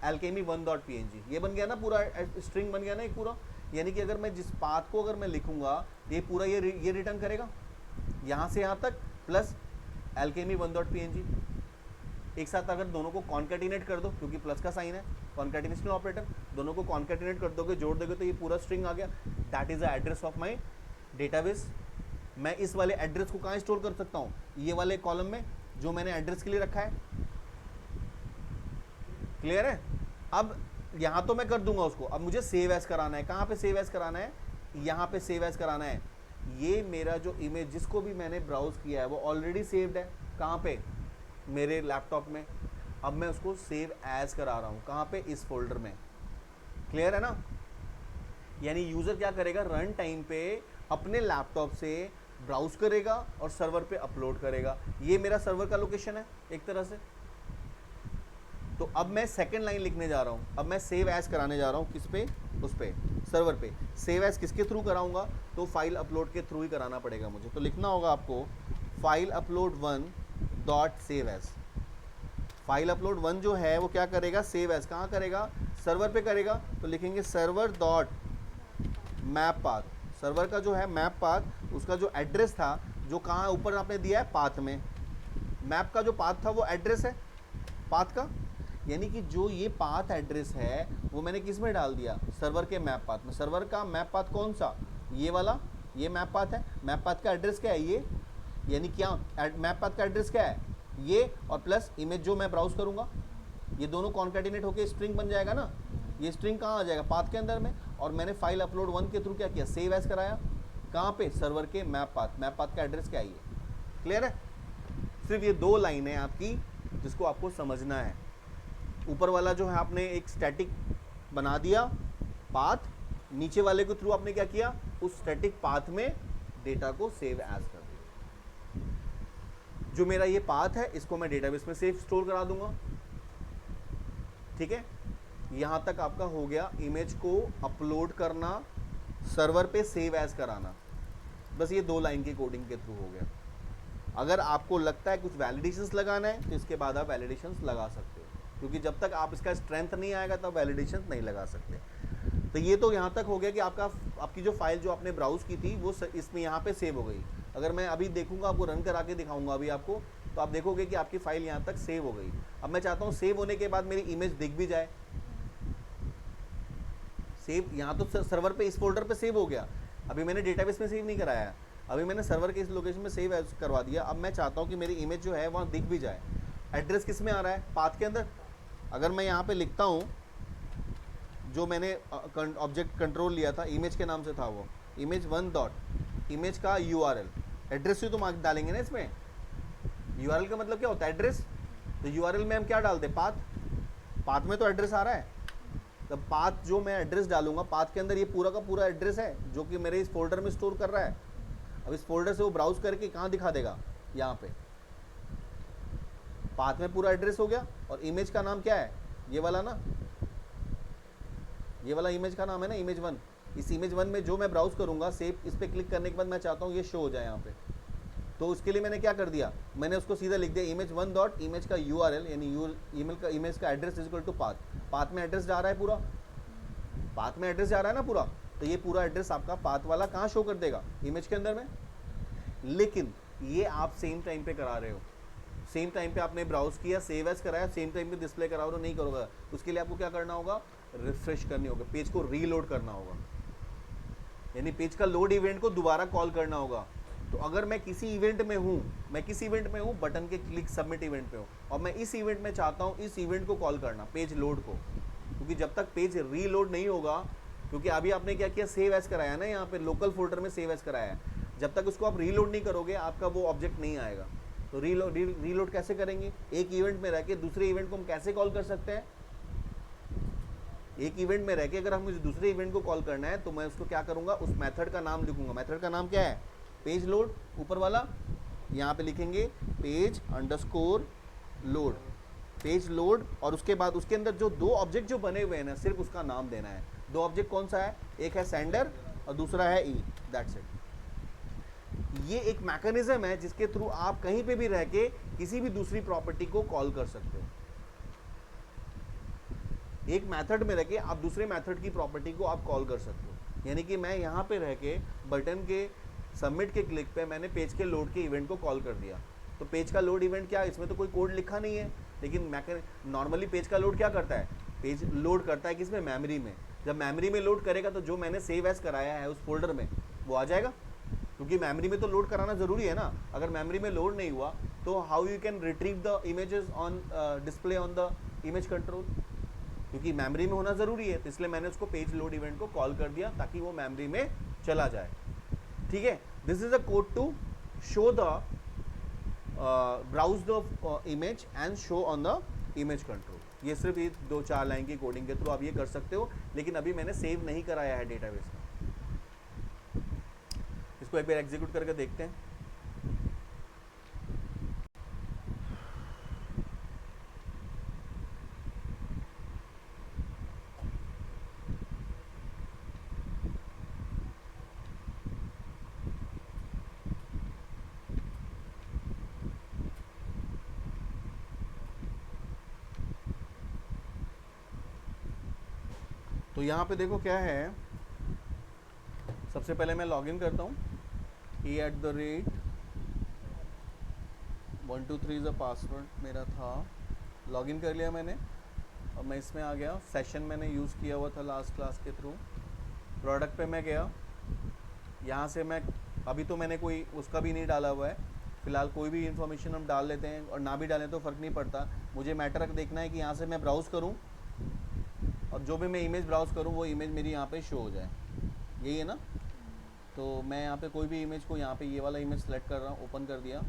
alchemy1.png, ये बन गया ना, पूरा स्ट्रिंग बन गया ना एक पूरा। यानी कि अगर मैं जिस पाथ को अगर मैं लिखूंगा, ये पूरा ये रिटर्न करेगा यहाँ से यहाँ तक, प्लस alchemy1.png। एक साथ अगर दोनों को कॉन्कैटिनेट कर दो, क्योंकि प्लस का साइन है, कॉन्कैटिनेशन ऑपरेटर, दोनों को कॉन्कैटिनेट कर दोगे, जोड़ दोगे, तो ये पूरा स्ट्रिंग आ गया। That is the address of my database. मैं इस वाले एड्रेस को कहाँ स्टोर कर सकता हूँ, ये वाले कॉलम में जो मैंने एड्रेस के लिए रखा है। क्लियर है? अब यहाँ तो मैं कर दूंगा उसको, अब मुझे सेव एज कराना है। कहाँ पे सेव एज कराना है, यहाँ पे सेव एज कराना है। ये मेरा जो इमेज जिसको भी मैंने ब्राउज किया है वो ऑलरेडी सेव्ड है, कहाँ पे, मेरे लैपटॉप में। अब मैं उसको सेव एज करा रहा हूँ, कहाँ पे, इस फोल्डर में। क्लियर है ना? यानी यूज़र क्या करेगा, रन टाइम पे अपने लैपटॉप से ब्राउज करेगा और सर्वर पे अपलोड करेगा। ये मेरा सर्वर का लोकेशन है एक तरह से। तो अब मैं सेकंड लाइन लिखने जा रहा हूँ, अब मैं सेव एज कराने जा रहा हूँ, किस पे, उस पे, सर्वर पे। सेव एज किसके थ्रू कराऊंगा, तो फाइल अपलोड के थ्रू ही कराना पड़ेगा मुझे। तो लिखना होगा आपको file upload 1 dot save as. File upload 1 जो है वो क्या करेगा, सेव एज कहाँ करेगा, सर्वर पे करेगा। तो लिखेंगे server dot map path, server का जो है मैप पाथ, उसका जो एड्रेस था, जो कहाँ ऊपर आपने दिया है पाथ में, मैप का जो पाथ था वो एड्रेस है पाथ का, यानी कि जो ये पाथ एड्रेस है वो मैंने किस में डाल दिया, सर्वर के मैप पाथ में। सर्वर का मैप पाथ कौन सा, ये वाला, ये मैप पाथ है। मैप पाथ का एड्रेस क्या है, ये, यानी क्या मैप पाथ का एड्रेस क्या है, ये, और प्लस इमेज जो मैं ब्राउज करूंगा, ये दोनों कॉन्कैटिनेट होकर स्ट्रिंग बन जाएगा ना। ये स्ट्रिंग कहाँ आ जाएगा, पाथ के अंदर में। और मैंने फाइल अपलोड 1 के थ्रू क्या किया, सेव एज कराया, कहाँ पे, सर्वर के मैप पाथ। मैप पाथ का एड्रेस क्या है, ये। क्लियर है? सिर्फ ये 2 लाइन है आपकी जिसको आपको समझना है। ऊपर वाला जो है आपने एक स्टैटिक बना दिया पाथ, नीचे वाले के थ्रू आपने क्या किया, उस स्टैटिक पाथ में डेटा को सेव एज कर दिया। जो मेरा ये पाथ है इसको मैं डेटाबेस में सेव स्टोर करा दूंगा। ठीक है, यहां तक आपका हो गया इमेज को अपलोड करना, सर्वर पे सेव एज कराना। बस ये 2 लाइन की कोडिंग के थ्रू हो गया। अगर आपको लगता है कुछ वैलिडेशंस लगाना है तो इसके बाद आप वैलिडेशंस लगा सकते हो, क्योंकि जब तक आप इसका स्ट्रेंथ नहीं आएगा तब वैलिडेशन नहीं लगा सकते। तो ये तो यहाँ तक हो गया कि आपकी जो फाइल जो आपने ब्राउज की थी वो इसमें यहाँ पे सेव हो गई। अगर मैं अभी देखूंगा, आपको रन करा के दिखाऊंगा अभी आपको, तो आप देखोगे कि आपकी फाइल यहाँ तक सेव हो गई। अब मैं चाहता हूँ सेव होने के बाद मेरी इमेज दिख भी जाए। सेव यहाँ तो सर्वर पे इस फोल्डर पे सेव हो गया, अभी मैंने डेटाबेस में सेव नहीं कराया, अभी मैंने सर्वर के इस लोकेशन में सेव करवा दिया। अब मैं चाहता हूँ कि मेरी इमेज जो है वहाँ दिख भी जाए। एड्रेस किस में आ रहा है, पाथ के अंदर। अगर मैं यहाँ पे लिखता हूँ, जो मैंने ऑब्जेक्ट कंट्रोल लिया था, इमेज के नाम से था वो, image1 डॉट इमेज का URL, एड्रेस ही तो मार्क डालेंगे ना इसमें। URL का मतलब क्या होता है, एड्रेस। तो URL में हम क्या डालते हैं, पाथ। पाथ में तो एड्रेस आ रहा है, तब पाथ जो मैं एड्रेस डालूंगा, पाथ के अंदर ये पूरा का पूरा एड्रेस है जो कि मेरे इस फोल्डर में स्टोर कर रहा है। अब इस फोल्डर से वो ब्राउज करके कहाँ दिखा देगा, यहाँ पे पाथ में पूरा एड्रेस हो गया। और इमेज का नाम क्या है, ये वाला ना, ये वाला इमेज का नाम है ना, image1। इस image1 में जो मैं ब्राउज करूंगा, सेव इस पर क्लिक करने के बाद मैं चाहता हूँ ये शो हो जाए यहाँ पे। तो उसके लिए मैंने क्या कर दिया, मैंने उसको सीधा लिख दिया image1 डॉट इमेज का URL, यानी इमेज का address is equal to path. Path में एड्रेस जा रहा है पूरा, पाथ में एड्रेस जा रहा है ना पूरा, तो ये पूरा एड्रेस आपका पाथ वाला कहाँ शो कर देगा, इमेज के अंदर में। लेकिन ये आप सेम टाइम पे करा रहे हो, सेम टाइम पे आपने ब्राउज किया, सेव एज कराया, सेम टाइम पे डिस्प्ले करा रहे हो, नहीं करोगे। उसके लिए आपको क्या करना होगा, रिफ्रेश करनी होगी, पेज को रीलोड करना होगा, यानी पेज का लोड इवेंट को दोबारा कॉल करना होगा। तो अगर मैं किसी इवेंट में हूँ, बटन के क्लिक सबमिट इवेंट पे हूँ, और मैं इस इवेंट में चाहता हूँ इस इवेंट को कॉल करना, पेज लोड को, क्योंकि जब तक पेज रीलोड नहीं होगा, क्योंकि अभी आपने क्या किया, सेव एज कराया ना, यहाँ पे लोकल फोल्डर में सेव एज कराया है, जब तक उसको आप रीलोड नहीं करोगे आपका वो ऑब्जेक्ट नहीं आएगा। तो रीलोड कैसे करेंगे, एक इवेंट में रह के दूसरे इवेंट को हम कैसे कॉल कर सकते हैं, एक इवेंट में रह के अगर हम मुझे दूसरे इवेंट को कॉल करना है तो मैं उसको क्या करूंगा, उस मेथड का नाम लिखूंगा। मेथड का नाम क्या है, पेज लोड, ऊपर वाला यहाँ पे लिखेंगे page underscore load, page load, और उसके बाद उसके अंदर जो दो ऑब्जेक्ट जो बने हुए हैं ना, सिर्फ उसका नाम देना है। दो ऑब्जेक्ट कौन सा है, एक है सेंडर और दूसरा है ई, दैट्स इट। ये एक मैकेनिज्म है जिसके थ्रू आप कहीं पे भी रह के किसी भी दूसरी प्रॉपर्टी को कॉल कर सकते हो। एक मेथड में रह के आप दूसरे मेथड की प्रॉपर्टी को आप कॉल कर सकते हो। यानी कि मैं यहाँ पे रह के बटन के सबमिट के क्लिक पे मैंने पेज के लोड के इवेंट को कॉल कर दिया। तो पेज का लोड इवेंट क्या है, इसमें तो कोई कोड लिखा नहीं है, लेकिन नॉर्मली पेज का लोड क्या करता है, पेज लोड करता है किसमें, मेमोरी में। जब मेमोरी में लोड करेगा तो जो मैंने सेव एज कराया है उस फोल्डर में वो आ जाएगा, क्योंकि मेमोरी में तो लोड कराना जरूरी है ना। अगर मेमोरी में लोड नहीं हुआ तो how you can retrieve the images on display on the image control, क्योंकि मेमोरी में होना जरूरी है। तो इसलिए मैंने उसको पेज लोड इवेंट को कॉल कर दिया ताकि वो मेमोरी में चला जाए। ठीक है, this is a code to show the browse the image and show on the image control. ये सिर्फ ये 2-4 लाइन की कोडिंग के थ्रू आप ये कर सकते हो, लेकिन अभी मैंने सेव नहीं कराया है डेटाबेस में। इसको एक बार एग्जीक्यूट करके देखते हैं। तो यहाँ पे देखो क्या है, सबसे पहले मैं लॉगिन करता हूँ, e@123 इज़ अ पासवर्ड मेरा था, लॉगिन कर लिया मैंने। और मैं इसमें आ गया, सेशन मैंने यूज़ किया हुआ था लास्ट क्लास के थ्रू। प्रोडक्ट पे मैं गया, यहाँ से मैं अभी तो मैंने कोई उसका भी नहीं डाला हुआ है, फ़िलहाल कोई भी इन्फॉर्मेशन हम डाल लेते हैं, और ना भी डालें तो फ़र्क नहीं पड़ता। मुझे मैटर देखना है कि यहाँ से मैं ब्राउज़ करूँ और जो भी मैं इमेज ब्राउज़ करूँ वो इमेज मेरी यहाँ पे शो हो जाए, यही है ना। तो मैं यहाँ पे कोई भी इमेज को, यहाँ पे ये वाला इमेज सेलेक्ट कर रहा हूँ, ओपन कर दिया,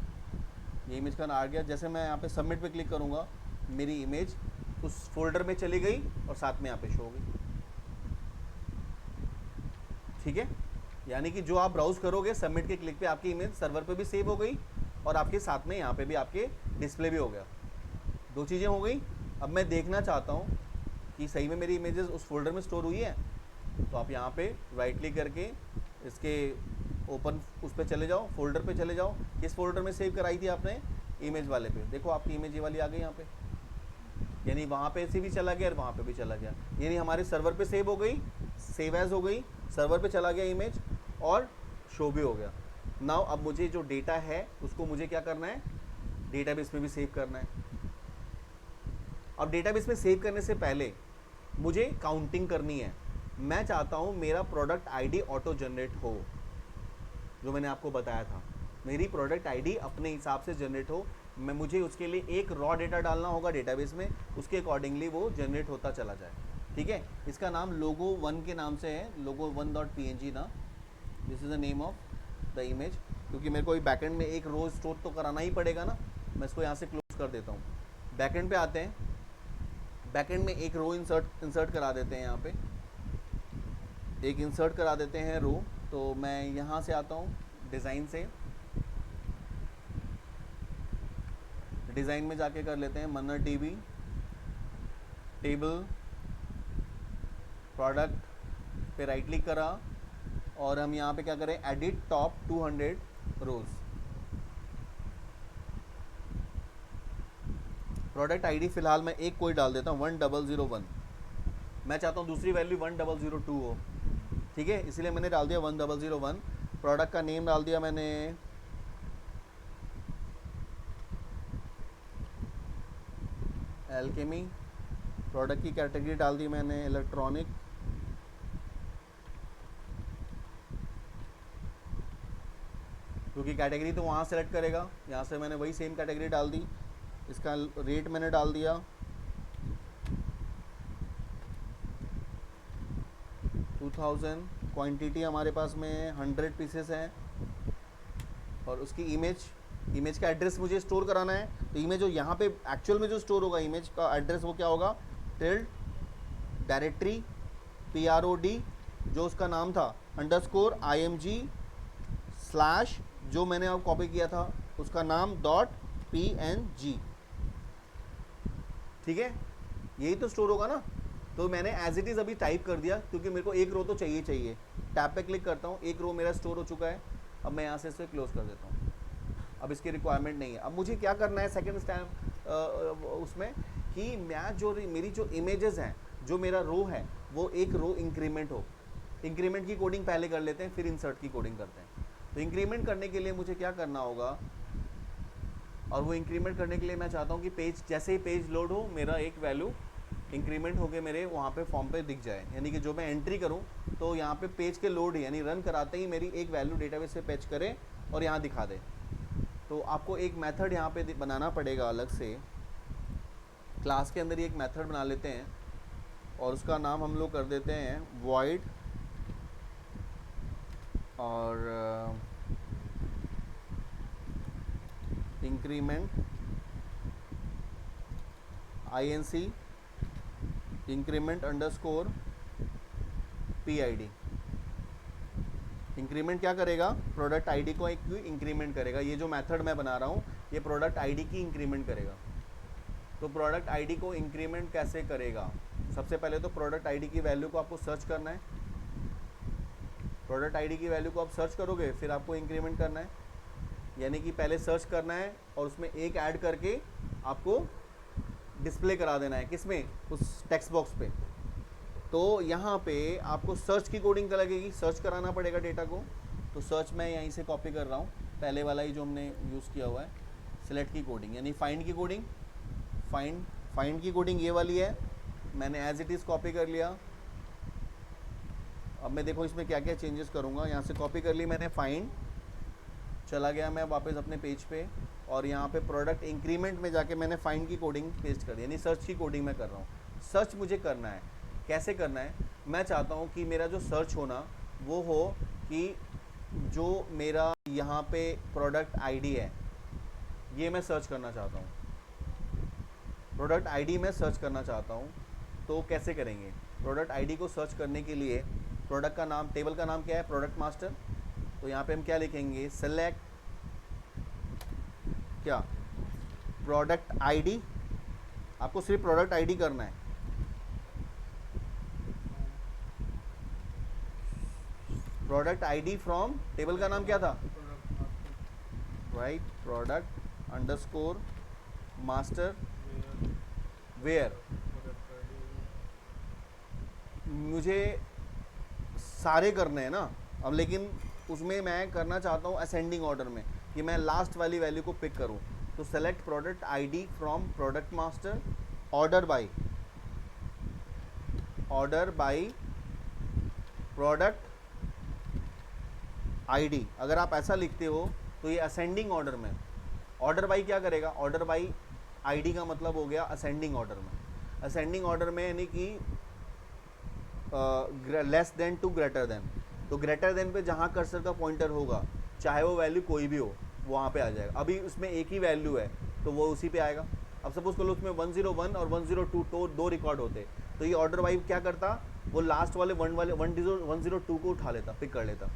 ये इमेज का आ गया। जैसे मैं यहाँ पे सबमिट पे क्लिक करूँगा, मेरी इमेज उस फोल्डर में चली गई और साथ में यहाँ पे शो हो गई। ठीक है, यानी कि जो आप ब्राउज़ करोगे सबमिट के क्लिक पे आपकी इमेज सर्वर पे भी सेव हो गई और आपके साथ में यहाँ पे भी आपके डिस्प्ले भी हो गया। दो चीज़ें हो गई। अब मैं देखना चाहता हूँ कि सही में मेरी इमेजेस उस फोल्डर में स्टोर हुई है, तो आप यहाँ पे राइट क्लिक करके इसके ओपन उस पर चले जाओ, फोल्डर पे चले जाओ। किस फोल्डर में सेव कराई थी आपने, इमेज वाले पे। देखो आपकी इमेज ये वाली आ गई यहाँ पे, यानी वहाँ पे से भी चला गया और वहाँ पे भी चला गया, यानी हमारे सर्वर पे सेव हो गई, सेव एज हो गई, सर्वर पे चला गया इमेज और शो भी हो गया। नाउ अब मुझे जो डेटा है उसको मुझे क्या करना है, डेटाबेस में भी सेव करना है। अब डेटाबेस में सेव करने से पहले मुझे काउंटिंग करनी है। मैं चाहता हूँ मेरा प्रोडक्ट आईडी ऑटो जनरेट हो, जो मैंने आपको बताया था, मेरी प्रोडक्ट आईडी अपने हिसाब से जनरेट हो। मुझे उसके लिए एक रॉ डेटा डालना होगा डेटाबेस में, उसके अकॉर्डिंगली वो जनरेट होता चला जाए। ठीक है, इसका नाम logo1 के नाम से है, logo1.png ना, this is the name of the image. क्योंकि मेरे को बैकएंड में एक रो स्टोर तो कराना ही पड़ेगा ना, मैं इसको यहाँ से क्लोज कर देता हूँ। बैकएंड पे आते हैं, बैकएंड में एक रो इंसर्ट करा देते हैं, यहाँ पे एक इंसर्ट करा देते हैं रो। तो मैं यहाँ से आता हूँ डिज़ाइन से, डिज़ाइन में जाके कर लेते हैं मन्नर टीवी, टेबल प्रोडक्ट पे राइट क्लिक करा और हम यहाँ पे क्या करें, एडिट टॉप 200 रोज। प्रोडक्ट आईडी फिलहाल मैं एक कोई डाल देता हूँ 1001, मैं चाहता हूँ दूसरी वैल्यू 1002 हो। ठीक है, इसलिए मैंने डाल दिया 1001। प्रोडक्ट का नेम डाल दिया मैंने एल्केमी, प्रोडक्ट की कैटेगरी डाल दी मैंने इलेक्ट्रॉनिक, क्योंकि कैटेगरी तो वहाँ सेलेक्ट करेगा, यहाँ से मैंने वही सेम कैटेगरी डाल दी। इसका रेट मैंने डाल दिया 2000, क्वांटिटी हमारे पास में 100 पीसेस हैं, और उसकी इमेज का एड्रेस मुझे स्टोर कराना है। तो इमेज जो यहाँ पे एक्चुअल में जो स्टोर होगा इमेज का एड्रेस वो क्या होगा, टिल्ड डायरेक्टरी PROD जो उसका नाम था अंडरस्कोर IMG स्लैश जो मैंने अब कॉपी किया था उसका नाम .PNG। ठीक है, यही तो स्टोर होगा ना। तो मैंने एज इट इज़ अभी टाइप कर दिया, क्योंकि मेरे को एक रो तो चाहिए। टैब पे क्लिक करता हूँ, एक रो मेरा स्टोर हो चुका है। अब मैं यहाँ से इसे क्लोज कर देता हूँ, अब इसकी रिक्वायरमेंट नहीं है। अब मुझे क्या करना है सेकेंड स्टेप उसमें, कि मैं जो मेरी जो इमेजेस हैं, जो मेरा रो है वो एक रो इंक्रीमेंट हो। इंक्रीमेंट की कोडिंग पहले कर लेते हैं, फिर इंसर्ट की कोडिंग करते हैं। तो इंक्रीमेंट करने के लिए मुझे क्या करना होगा, और वो इंक्रीमेंट करने के लिए मैं चाहता हूँ कि पेज जैसे ही पेज लोड हो मेरा एक वैल्यू इंक्रीमेंट होके मेरे वहाँ पे फॉर्म पे दिख जाए, यानी कि जो मैं एंट्री करूँ तो यहाँ पे पेज के लोड यानी रन कराते ही मेरी एक वैल्यू डेटाबेस से फेच करे और यहाँ दिखा दे। तो आपको एक मेथड यहाँ पे बनाना पड़ेगा अलग से, क्लास के अंदर ही एक मेथड बना लेते हैं और उसका नाम हम लोग कर देते हैं void और increment INC increment underscore PID। Increment क्या करेगा, प्रोडक्ट आईडी को एक इंक्रीमेंट करेगा। ये जो मेथड मैं बना रहा हूँ ये प्रोडक्ट आईडी की इंक्रीमेंट करेगा। तो प्रोडक्ट आईडी को इंक्रीमेंट कैसे करेगा, सबसे पहले तो प्रोडक्ट आईडी की वैल्यू को आपको सर्च करना है। प्रोडक्ट आईडी की वैल्यू को आप सर्च करोगे फिर आपको इंक्रीमेंट करना है, यानी कि पहले सर्च करना है और उसमें एक ऐड करके आपको डिस्प्ले करा देना है, किसमें, उस टेक्स्ट बॉक्स पे। तो यहाँ पे आपको सर्च की कोडिंग लगेगी, सर्च कराना पड़ेगा डेटा को। तो सर्च मैं यहीं से कॉपी कर रहा हूँ, पहले वाला ही जो हमने यूज़ किया हुआ है। सिलेक्ट की कोडिंग यानी फाइंड की कोडिंग, फाइंड की कोडिंग ये वाली है, मैंने एज इट इज़ कॉपी कर लिया। अब मैं देखो इसमें क्या क्या चेंजेस करूँगा। यहाँ से कॉपी कर ली मैंने फाइंड, चला गया मैं वापस अपने पेज पे और यहाँ पे प्रोडक्ट इंक्रीमेंट में जाके मैंने फाइंड की कोडिंग पेस्ट कर दी, यानी सर्च की कोडिंग मैं कर रहा हूँ। सर्च मुझे करना है, कैसे करना है, मैं चाहता हूँ कि मेरा जो सर्च होना वो हो कि जो मेरा यहाँ पे प्रोडक्ट आईडी है ये मैं सर्च करना चाहता हूँ। प्रोडक्ट आईडी मैं सर्च करना चाहता हूँ, तो कैसे करेंगे। प्रोडक्ट आईडी को सर्च करने के लिए प्रोडक्ट का नाम, टेबल का नाम क्या है, प्रोडक्ट मास्टर। तो यहाँ पे हम क्या लिखेंगे, सेलेक्ट क्या, प्रोडक्ट आईडी। आपको सिर्फ प्रोडक्ट आईडी करना है। प्रोडक्ट आईडी फ्रॉम, टेबल का नाम क्या था, right, product underscore master where. मुझे सारे करने हैं ना अब, लेकिन उसमें मैं करना चाहता हूँ असेंडिंग ऑर्डर में, कि मैं लास्ट वाली वैल्यू को पिक करूँ। तो select product ID from product master, order by product ID. अगर आप ऐसा लिखते हो तो ये असेंडिंग ऑर्डर में, ऑर्डर बाय क्या करेगा, ऑर्डर बाय आईडी का मतलब हो गया असेंडिंग ऑर्डर में। असेंडिंग ऑर्डर में यानी कि less than to greater than. तो ग्रेटर देन पे जहाँ कर्सर का पॉइंटर होगा, चाहे वो वैल्यू कोई भी हो, वहाँ पे आ जाएगा। अभी उसमें एक ही वैल्यू है तो वो उसी पे आएगा। अब सपोज कर लो उसमें 101 और 102 तो दो रिकॉर्ड होते, तो ये ऑर्डर वाइज क्या करता, वो लास्ट वाले 102 को उठा लेता, पिक कर लेता।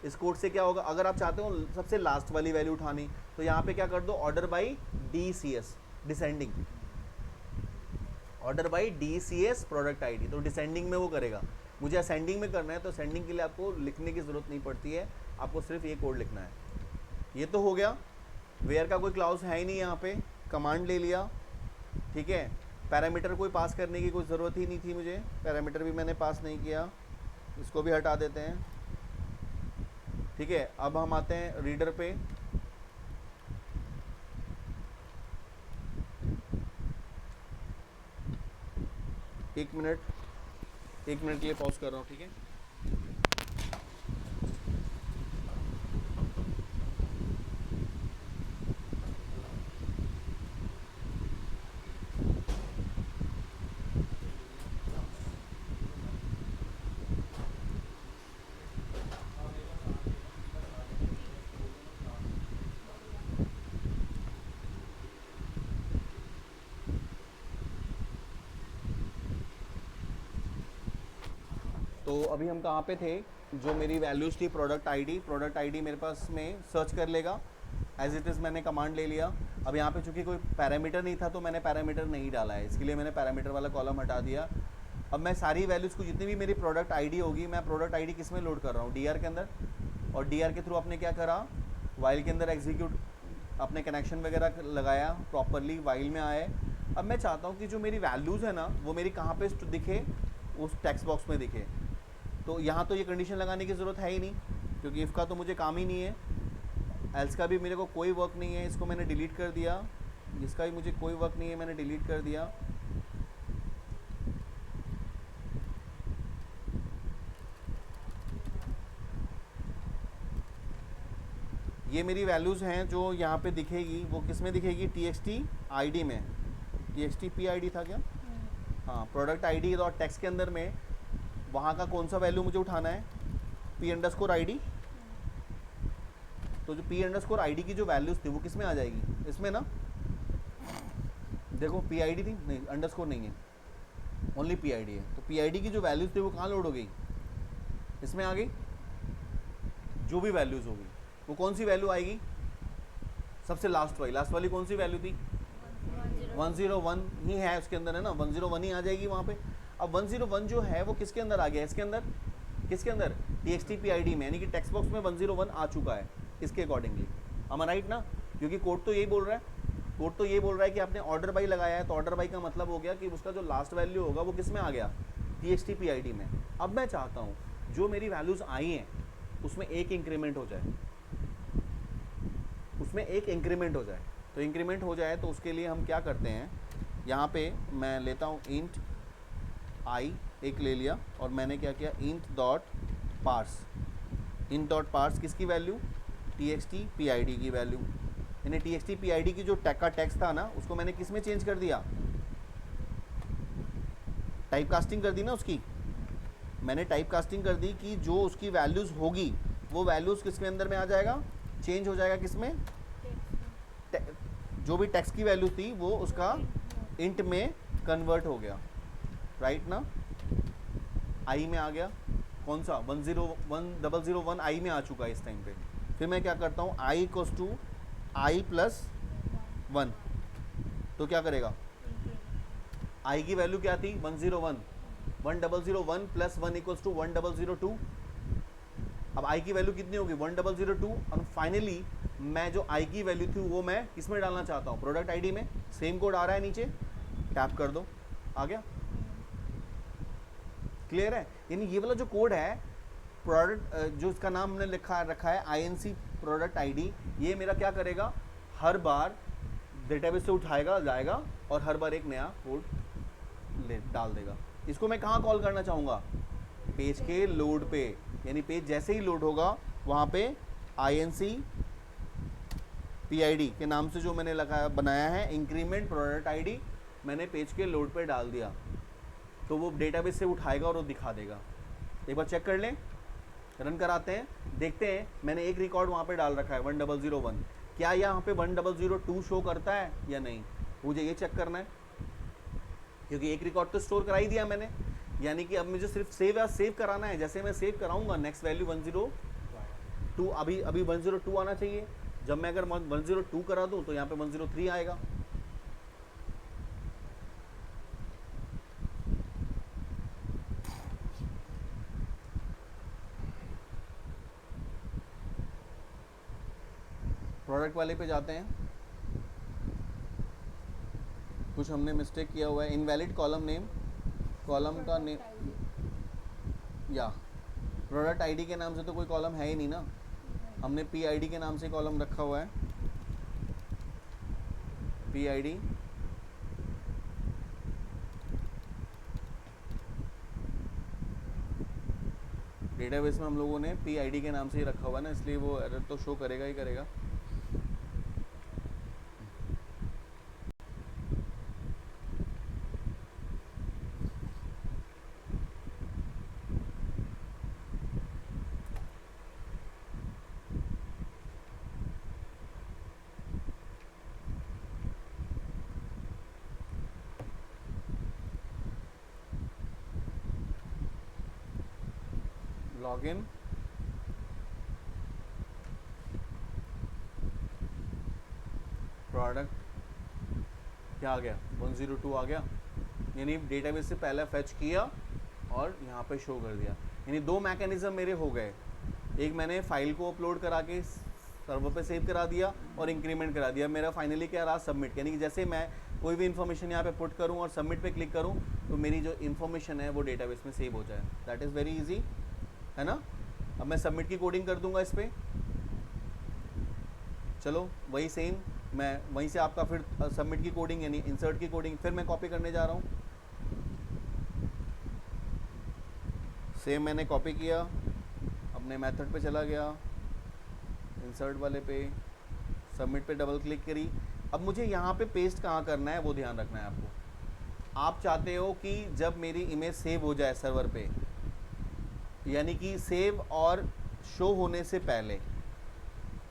इस कोड से क्या होगा, अगर आप चाहते हो सबसे लास्ट वाली वैल्यू उठानी, तो यहाँ पे क्या कर दो, order by DCS, descending, order by DCS product ID. तो डिसेंडिंग में वो करेगा। मुझे असेंडिंग में करना है तो असेंडिंग के लिए आपको लिखने की ज़रूरत नहीं पड़ती है, आपको सिर्फ ये कोड लिखना है। ये तो हो गया। वेयर का कोई क्लाउज है ही नहीं यहाँ पे, कमांड ले लिया, ठीक है। पैरामीटर कोई पास करने की कोई ज़रूरत ही नहीं थी मुझे, पैरामीटर भी मैंने पास नहीं किया, इसको भी हटा देते हैं, ठीक है। अब हम आते हैं रीडर पे। एक मिनट के लिए पॉज कर रहा हूँ, ठीक है। तो अभी हम कहाँ पे थे, जो मेरी वैल्यूज़ थी प्रोडक्ट आईडी मेरे पास में सर्च कर लेगा, एज इट इज़ मैंने कमांड ले लिया। अब यहाँ पे चूँकि कोई पैरामीटर नहीं था तो मैंने पैरामीटर नहीं डाला है, इसके लिए मैंने पैरामीटर वाला कॉलम हटा दिया। अब मैं सारी वैल्यूज़ को, जितनी भी मेरी प्रोडक्ट आईडी होगी, मैं प्रोडक्ट आईडी किस में लोड कर रहा हूँ, डीआर के अंदर। और डीआर के थ्रू आपने क्या करा, वाइल के अंदर एग्जीक्यूट, अपने कनेक्शन वगैरह लगाया, प्रॉपरली वाइल में आए। अब मैं चाहता हूँ कि जो मेरी वैल्यूज़ है ना वो मेरी कहाँ पे दिखे, उस टेक्स्ट बॉक्स में दिखे। तो यहाँ तो ये कंडीशन लगाने की ज़रूरत है ही नहीं, क्योंकि इफ़ का तो मुझे काम ही नहीं है, एल्स का भी मेरे को कोई वर्क नहीं है, इसको मैंने डिलीट कर दिया। इसका भी मुझे कोई वर्क नहीं है, मैंने डिलीट कर दिया। ये मेरी वैल्यूज़ हैं जो यहाँ पे दिखेगी, वो किस में दिखेगी, टीएक्सटी आईडी में। टीएक्सटी पी आईडी था क्या, हाँ, प्रोडक्ट आईडी और टेक्स्ट के अंदर में वहाँ का कौन सा वैल्यू मुझे उठाना है, पी अंडरस्कोर आईडी। तो जो पी अंडरस्कोर आईडी की जो वैल्यूज़ थी वो किस में आ जाएगी, इसमें ना, देखो पी आईडी थी, नहीं अंडरस्कोर नहीं है, ओनली पी आईडी है। तो पी आईडी की जो वैल्यूज़ थी वो कहाँ लोड हो गई, इसमें आ गई। जो भी वैल्यूज़ होगी वो कौन सी वैल्यू आएगी, सबसे लास्ट वाली कौन सी वैल्यू थी, 101 ही है उसके अंदर, है ना, 101 ही आ जाएगी वहाँ पे। अब 101 जो है वो किसके अंदर आ गया, इसके अंदर, किसके अंदर, टीएक्सटी पीआईडी में, यानी कि टेक्स्ट बॉक्स में 101 आ चुका है इसके अकॉर्डिंगली। am I राइट ना, क्योंकि कोड तो यही बोल रहा है, कोड तो ये बोल रहा है कि आपने ऑर्डर बाई लगाया है, तो ऑर्डर बाई का मतलब हो गया कि उसका जो लास्ट वैल्यू होगा वो किस में आ गया, टीएक्सटी पीआईडी में। अब मैं चाहता हूँ जो मेरी वैल्यूज़ आई हैं उसमें एक इंक्रीमेंट हो जाए, उसमें एक इंक्रीमेंट हो जाए। तो इंक्रीमेंट हो जाए तो उसके लिए हम क्या करते हैं, यहाँ पे मैं लेता हूँ इंट आई, एक ले लिया, और मैंने क्या किया, इंट डॉट पार्स किसकी वैल्यू, टीएक्सटी पीआईडी की वैल्यू। यानी टीएक्सटी पीआईडी की जो टैग का टेक्स्ट था ना उसको मैंने किस में चेंज कर दिया, टाइप कास्टिंग कर दी ना उसकी, मैंने टाइप कास्टिंग कर दी कि जो उसकी वैल्यूज़ होगी वो वैल्यूज़ किसके अंदर में आ जाएगा, चेंज हो जाएगा किसमें, जो भी टेक्स्ट की वैल्यू थी वो उसका इंट में कन्वर्ट हो गया, राइट ना, आई में आ गया। कौन सा, 1001 आई में आ चुका है इस टाइम पे। फिर मैं क्या करता हूँ, I equals to I plus 1, तो क्या करेगा, आई की वैल्यू क्या थी, 101, 1001 प्लस 1 इक्वल्स टू 1002। अब आई की वैल्यू कितनी होगी, 1002। और फाइनली मैं जो आई की वैल्यू थी वो मैं किस में डालना चाहता हूँ, प्रोडक्ट आईडी में। सेम कोड आ रहा है नीचे, टैप कर दो, आ गया, क्लियर है। यानी ये वाला जो कोड है, प्रोडक्ट जो इसका नाम हमने रखा है आईएनसी प्रोडक्ट आईडी, ये मेरा क्या करेगा, हर बार डेटाबेस से उठाएगा जाएगा और हर बार एक नया कोड डाल देगा। इसको मैं कहाँ कॉल करना चाहूँगा, पेज के लोड पे, यानी पेज जैसे ही लोड होगा वहाँ पे आईएनसी पीआईडी के नाम से जो मैंने बनाया है इंक्रीमेंट प्रोडक्ट आईडी, मैंने पेज के लोड पे डाल दिया, तो वो डेटाबेस से उठाएगा और वो दिखा देगा। एक बार चेक कर लें, रन कराते हैं, देखते हैं। मैंने एक रिकॉर्ड वहाँ पे डाल रखा है 1001, क्या यहाँ पे 1002 शो करता है या नहीं, मुझे ये चेक करना है, क्योंकि एक रिकॉर्ड तो स्टोर करा ही दिया मैंने। यानी कि अब मुझे सिर्फ सेव कराना है। जैसे मैं सेव कराऊंगा नेक्स्ट वैल्यू 102, अभी 102 आना चाहिए। जब मैं अगर 102 करा दूं तो यहाँ पे 103 आएगा। प्रोडक्ट वाले पे जाते हैं, कुछ हमने मिस्टेक किया हुआ है। इनवैलिड कॉलम नेम, कॉलम का नेम या प्रोडक्ट आईडी के नाम से तो कोई कॉलम है ही नहीं ना, हमने पी आईडी के नाम से कॉलम रखा हुआ है, पी आईडी डेटाबेस में हम लोगों ने पी आई डी के नाम से ही रखा हुआ है ना, इसलिए वो एरर तो शो करेगा ही करेगा। लॉगिन, प्रोडक्ट क्या आ गया, 102 आ गया, यानी डेटाबेस से पहले फैच किया और यहाँ पे शो कर दिया। यानी दो मैकेनिज्म मेरे हो गए, एक मैंने फाइल को अपलोड करा के सर्वर पे सेव करा दिया और इंक्रीमेंट करा दिया। मेरा फाइनली क्या रहा, सबमिट। यानी कि जैसे मैं कोई भी इन्फॉर्मेशन यहाँ पे पुट करूँ और सबमिट पे क्लिक करूँ तो मेरी जो इन्फॉर्मेशन है वो डेटाबेस में सेव हो जाए। दैट इज़ वेरी इजी, है ना। अब मैं सबमिट की कोडिंग कर दूंगा इस पर। चलो वही सेम, मैं वहीं से आपका फिर सबमिट की कोडिंग यानी इंसर्ट की कोडिंग फिर मैं कॉपी करने जा रहा हूँ। सेम मैंने कॉपी किया, अपने मेथड पे चला गया, इंसर्ट वाले पे, सबमिट पे डबल क्लिक करी। अब मुझे यहाँ पे पेस्ट कहाँ करना है वो ध्यान रखना है आपको। आप चाहते हो कि जब मेरी इमेज सेव हो जाए सर्वर पे, यानी कि सेव और शो होने से पहले,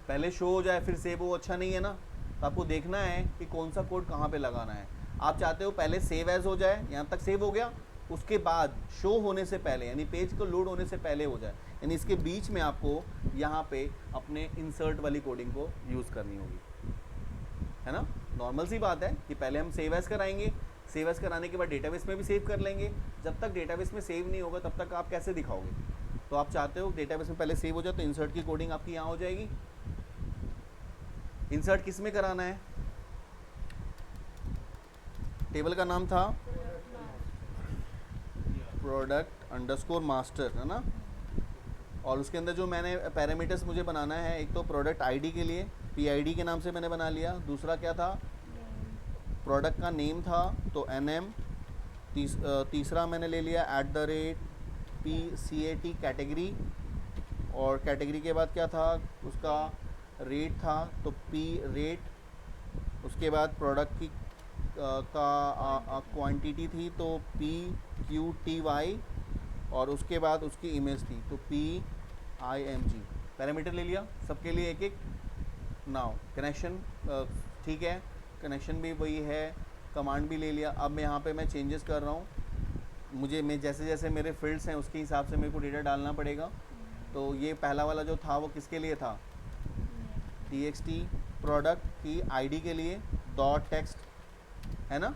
पहले शो हो जाए फिर सेव हो, अच्छा नहीं है ना। तो आपको देखना है कि कौन सा कोड कहाँ पे लगाना है। आप चाहते हो पहले सेव एज हो जाए, यहाँ तक सेव हो गया, उसके बाद शो होने से पहले यानी पेज को लोड होने से पहले हो जाए, यानी इसके बीच में आपको यहाँ पे अपने इंसर्ट वाली कोडिंग को यूज़ करनी होगी, है ना। नॉर्मल सी बात है कि पहले हम सेव एज कराएंगे, सेव एज कराने के बाद डेटाबेस में भी सेव कर लेंगे। जब तक डेटाबेस में सेव नहीं होगा तब तक आप कैसे दिखाओगे। तो आप चाहते हो डेटाबेस में पहले सेव हो जाए, तो इंसर्ट की कोडिंग आपकी यहाँ हो जाएगी। इंसर्ट किस में कराना है, टेबल का नाम था प्रोडक्ट अंडरस्कोर मास्टर, है ना। और उसके अंदर जो मैंने पैरामीटर्स मुझे बनाना है, एक तो प्रोडक्ट आईडी के लिए पीआईडी के नाम से मैंने बना लिया, दूसरा क्या था, प्रोडक्ट का नेम था तो एनएम, तीसरा मैंने ले लिया @PCAT कैटेगरी, और कैटेगरी के बाद क्या था, उसका रेट था तो पी रेट, उसके बाद प्रोडक्ट की का क्वांटिटी थी तो PQTY, और उसके बाद उसकी इमेज थी तो PIMG। पैरामीटर ले लिया सबके लिए एक एक। नाउ कनेक्शन, ठीक है, कनेक्शन भी वही है, कमांड भी ले लिया। अब मैं यहाँ पे मैं चेंजेस कर रहा हूँ, मैं जैसे जैसे मेरे फील्ड्स हैं उसके हिसाब से मेरे को डेटा डालना पड़ेगा। तो ये पहला वाला जो था वो किसके लिए था, TXT प्रोडक्ट की आईडी के लिए डॉट टेक्स्ट, है ना।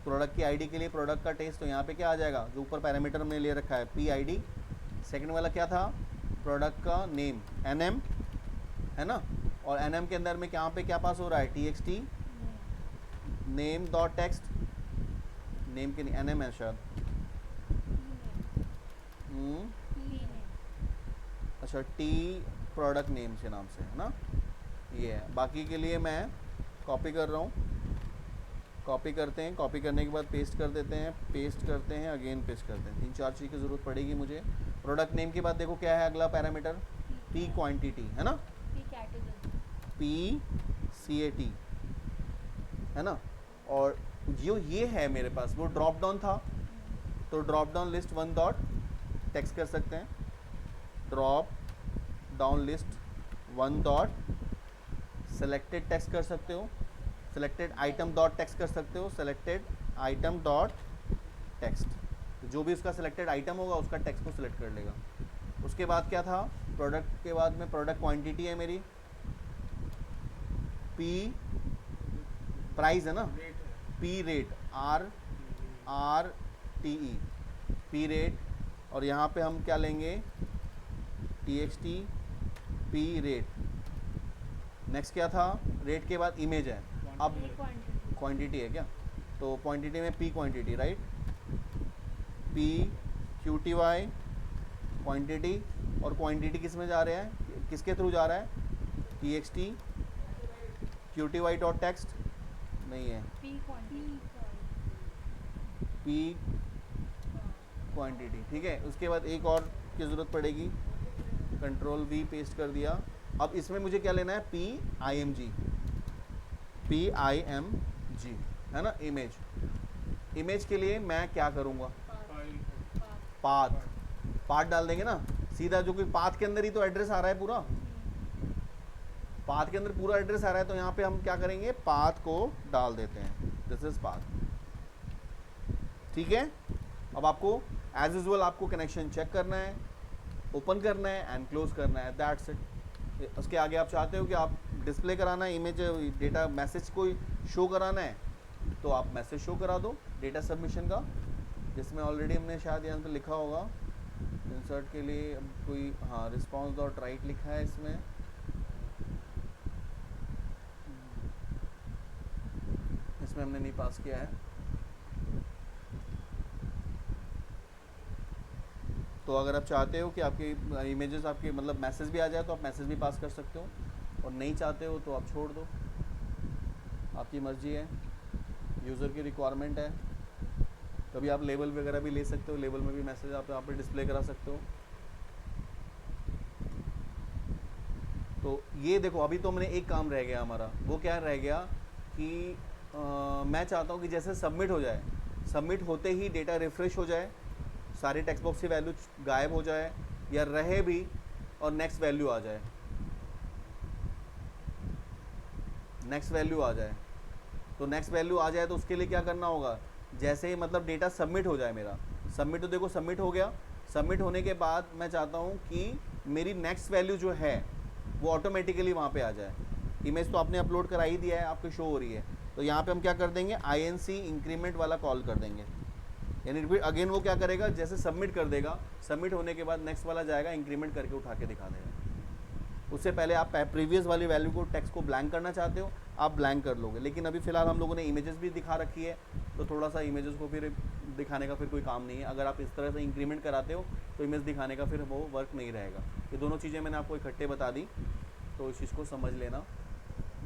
प्रोडक्ट की आईडी के लिए प्रोडक्ट का टेस्ट, तो यहाँ पे क्या आ जाएगा, जो ऊपर पैरामीटर में ले रखा है PID। सेकंड वाला क्या था, प्रोडक्ट का नेम NM, है ना। और NM के अंदर में यहाँ पे क्या पास हो रहा है, TXT name dot text, name के नहीं NM है शायद, अच्छा T प्रोडक्ट नेम के नाम से, है ना। ये है, बाकी के लिए मैं कॉपी कर रहा हूँ। कॉपी करते हैं, कॉपी करने के बाद पेस्ट कर देते हैं, पेस्ट करते हैं, अगेन पेस्ट करते हैं। 3-4 चीज़ की ज़रूरत पड़ेगी मुझे। प्रोडक्ट नेम के बाद देखो क्या है अगला पैरामीटर, P क्वांटिटी, है ना, PCAT, है ना। और जो ये है मेरे पास वो ड्रॉप डाउन था, तो drop down list 1 dot text कर सकते हैं, drop down list 1 dot selected text कर सकते हो, सेलेक्टेड आइटम डॉट टेक्स्ट कर सकते हो, सेलेक्टेड आइटम डॉट टेक्स्ट, तो जो भी उसका सेलेक्टेड आइटम होगा उसका टेक्स्ट को सिलेक्ट कर लेगा। उसके बाद क्या था, प्रोडक्ट के बाद में प्रोडक्ट क्वांटिटी है मेरी, P प्राइस है ना, P rate RRTE P rate, और यहाँ पे हम क्या लेंगे, TXT P रेट। नेक्स्ट क्या था, रेट के बाद इमेज है, अब क्वांटिटी है क्या, तो क्वांटिटी में P quantity, right, PQTY quantity, और क्वांटिटी किस में जा रहे हैं, किसके थ्रू जा रहा है, TXT QTY डॉट टेक्स्ट नहीं है, P क्वांटिटी, ठीक है। उसके बाद एक और की ज़रूरत पड़ेगी, कंट्रोल वी पेस्ट कर दिया। अब इसमें मुझे क्या लेना है, PIMG, PIMG है ना, इमेज। इमेज के लिए मैं क्या करूँगा, पाथ, पाथ डाल देंगे ना सीधा, जो कि पाथ के अंदर ही तो एड्रेस आ रहा है पूरा, पाथ के अंदर पूरा एड्रेस आ रहा है, तो यहाँ पे हम क्या करेंगे, पाथ को डाल देते हैं, दिस इज पाथ। ठीक है, अब आपको एज यूजुअल आपको कनेक्शन चेक करना है, ओपन करना है एंड क्लोज करना है, दैट्स इट। उसके आगे आप चाहते हो कि आप डिस्प्ले कराना है इमेज, डेटा मैसेज को शो कराना है, तो आप मैसेज शो करा दो डेटा सबमिशन का, जिसमें ऑलरेडी हमने शायद यहाँ पे लिखा होगा इंसर्ट के लिए कोई, हाँ रिस्पॉन्स डॉट राइट लिखा है इसमें, इसमें हमने नहीं पास किया है। तो अगर आप चाहते हो कि आपकी इमेजेस आपके मतलब मैसेज भी आ जाए तो आप मैसेज भी पास कर सकते हो, और नहीं चाहते हो तो आप छोड़ दो, आपकी मर्जी है, यूज़र की रिक्वायरमेंट है। कभी आप लेबल वगैरह भी ले सकते हो, लेबल में भी मैसेज आप यहाँ पे डिस्प्ले करा सकते हो। तो ये देखो, अभी तो हमने एक काम रह गया हमारा, वो क्या रह गया कि मैं चाहता हूँ कि जैसे सबमिट हो जाए, सबमिट होते ही डेटा रिफ़्रेश हो जाए, सारे टेक्स्ट बॉक्स की वैल्यू गायब हो जाए या रहे भी, और नेक्स्ट वैल्यू आ जाए, नेक्स्ट वैल्यू आ जाए। तो नेक्स्ट वैल्यू आ जाए तो उसके लिए क्या करना होगा, जैसे ही मतलब डेटा सबमिट हो जाए मेरा, सबमिट तो देखो सबमिट हो गया, सबमिट होने के बाद मैं चाहता हूँ कि मेरी नेक्स्ट वैल्यू जो है वो ऑटोमेटिकली वहाँ पे आ जाए। इमेज तो आपने अपलोड करा ही दिया है, आपको शो हो रही है, तो यहाँ पे हम क्या कर देंगे, INC इंक्रीमेंट वाला कॉल कर देंगे, यानी रिपीट अगेन वो क्या करेगा, जैसे सबमिट कर देगा, सबमिट होने के बाद नेक्स्ट वाला जाएगा, इंक्रीमेंट करके उठा के दिखा देगा। उससे पहले आप प्रीवियस वाली वैल्यू को, टेक्स्ट को ब्लैंक करना चाहते हो, आप ब्लैंक कर लोगे, लेकिन अभी फ़िलहाल हम लोगों ने इमेजेस भी दिखा रखी है, तो थोड़ा सा इमेजेस को फिर दिखाने का फिर कोई काम नहीं है। अगर आप इस तरह से इंक्रीमेंट कराते हो तो इमेज दिखाने का फिर वो वर्क नहीं रहेगा। ये दोनों चीज़ें मैंने आपको इकट्ठे बता दी, तो इस चीज़ को समझ लेना,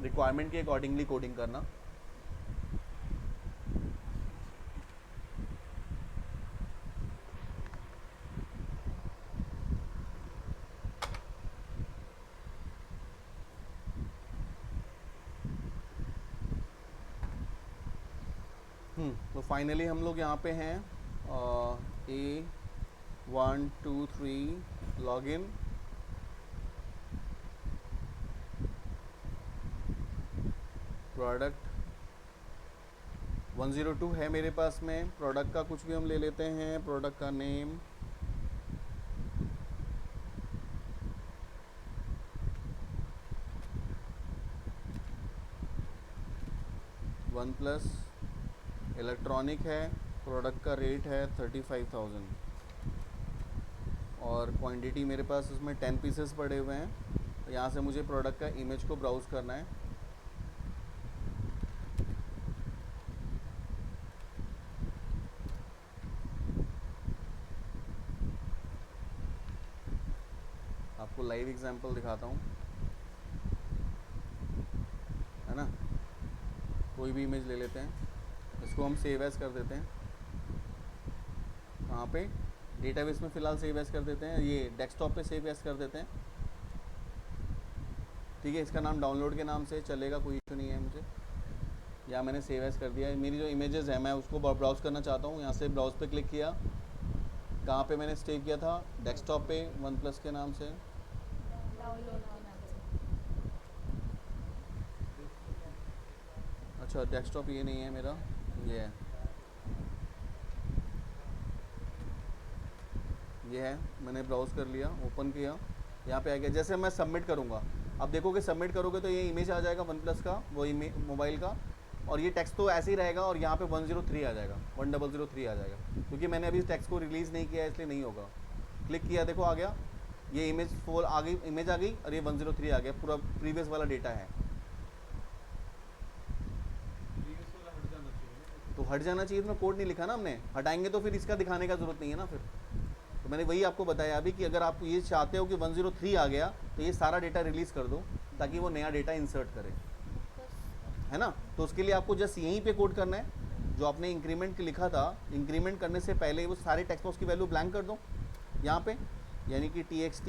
रिक्वायरमेंट के अकॉर्डिंगली कोडिंग करना। तो फाइनली हम लोग यहाँ पे हैं, A123 लॉगिन, प्रोडक्ट 102 है मेरे पास में, प्रोडक्ट का कुछ भी हम ले लेते हैं, प्रोडक्ट का नेम, OnePlus इलेक्ट्रॉनिक है, प्रोडक्ट का रेट है 35,000, और क्वांटिटी मेरे पास उसमें 10 पीसेस पड़े हुए हैं। तो यहाँ से मुझे प्रोडक्ट का इमेज को ब्राउज़ करना है, आपको लाइव एग्जांपल दिखाता हूँ, है ना। कोई भी इमेज ले लेते हैं, इसको हम सेव एज कर देते हैं, कहाँ पे, डेटाबेस में फ़िलहाल सेव एज कर देते हैं, ये डेस्कटॉप पे सेव एज कर देते हैं, ठीक है। इसका नाम डाउनलोड के नाम से चलेगा, कोई इशू नहीं है मुझे, या मैंने सेव एज कर दिया है। मेरी जो इमेजेस है मैं उसको ब्राउज़ करना चाहता हूँ, यहाँ से ब्राउज़ पे क्लिक किया, कहाँ पे मैंने सेव किया था, डेस्कटॉप पे, OnePlus के नाम से, अच्छा डेस्कटॉप ये नहीं है मेरा, ये है, ये है, मैंने ब्राउज़ कर लिया, ओपन किया, यहाँ पे आ गया। जैसे मैं सबमिट करूँगा, अब देखोगे सबमिट करोगे तो ये इमेज आ जाएगा OnePlus का, वो मोबाइल का, और ये टेक्स्ट तो ऐसे ही रहेगा, और यहाँ पे 103 आ जाएगा, 1003 आ जाएगा, क्योंकि मैंने अभी इस टेक्स्ट को रिलीज़ नहीं किया है, इसलिए नहीं होगा। क्लिक किया, देखो आ गया, ये इमेज 4 आ गई, इमेज आ गई, और ये 103 आ गया, पूरा प्रीवियस वाला डेटा है। तो हट जाना चाहिए, इसमें कोड नहीं लिखा ना हमने, हटाएंगे तो फिर इसका दिखाने का ज़रूरत नहीं है ना फिर। तो मैंने वही आपको बताया अभी कि अगर आप ये चाहते हो कि 103 आ गया तो ये सारा डेटा रिलीज़ कर दो, ताकि वो नया डेटा इंसर्ट करे, है ना। तो उसके लिए आपको जस्ट यहीं पे कोड करना है, जो आपने इंक्रीमेंट लिखा था, इंक्रीमेंट करने से पहले वो सारे टेक्स्ट बॉक्स की वैल्यू ब्लैंक कर दो यहाँ पे, यानी कि txt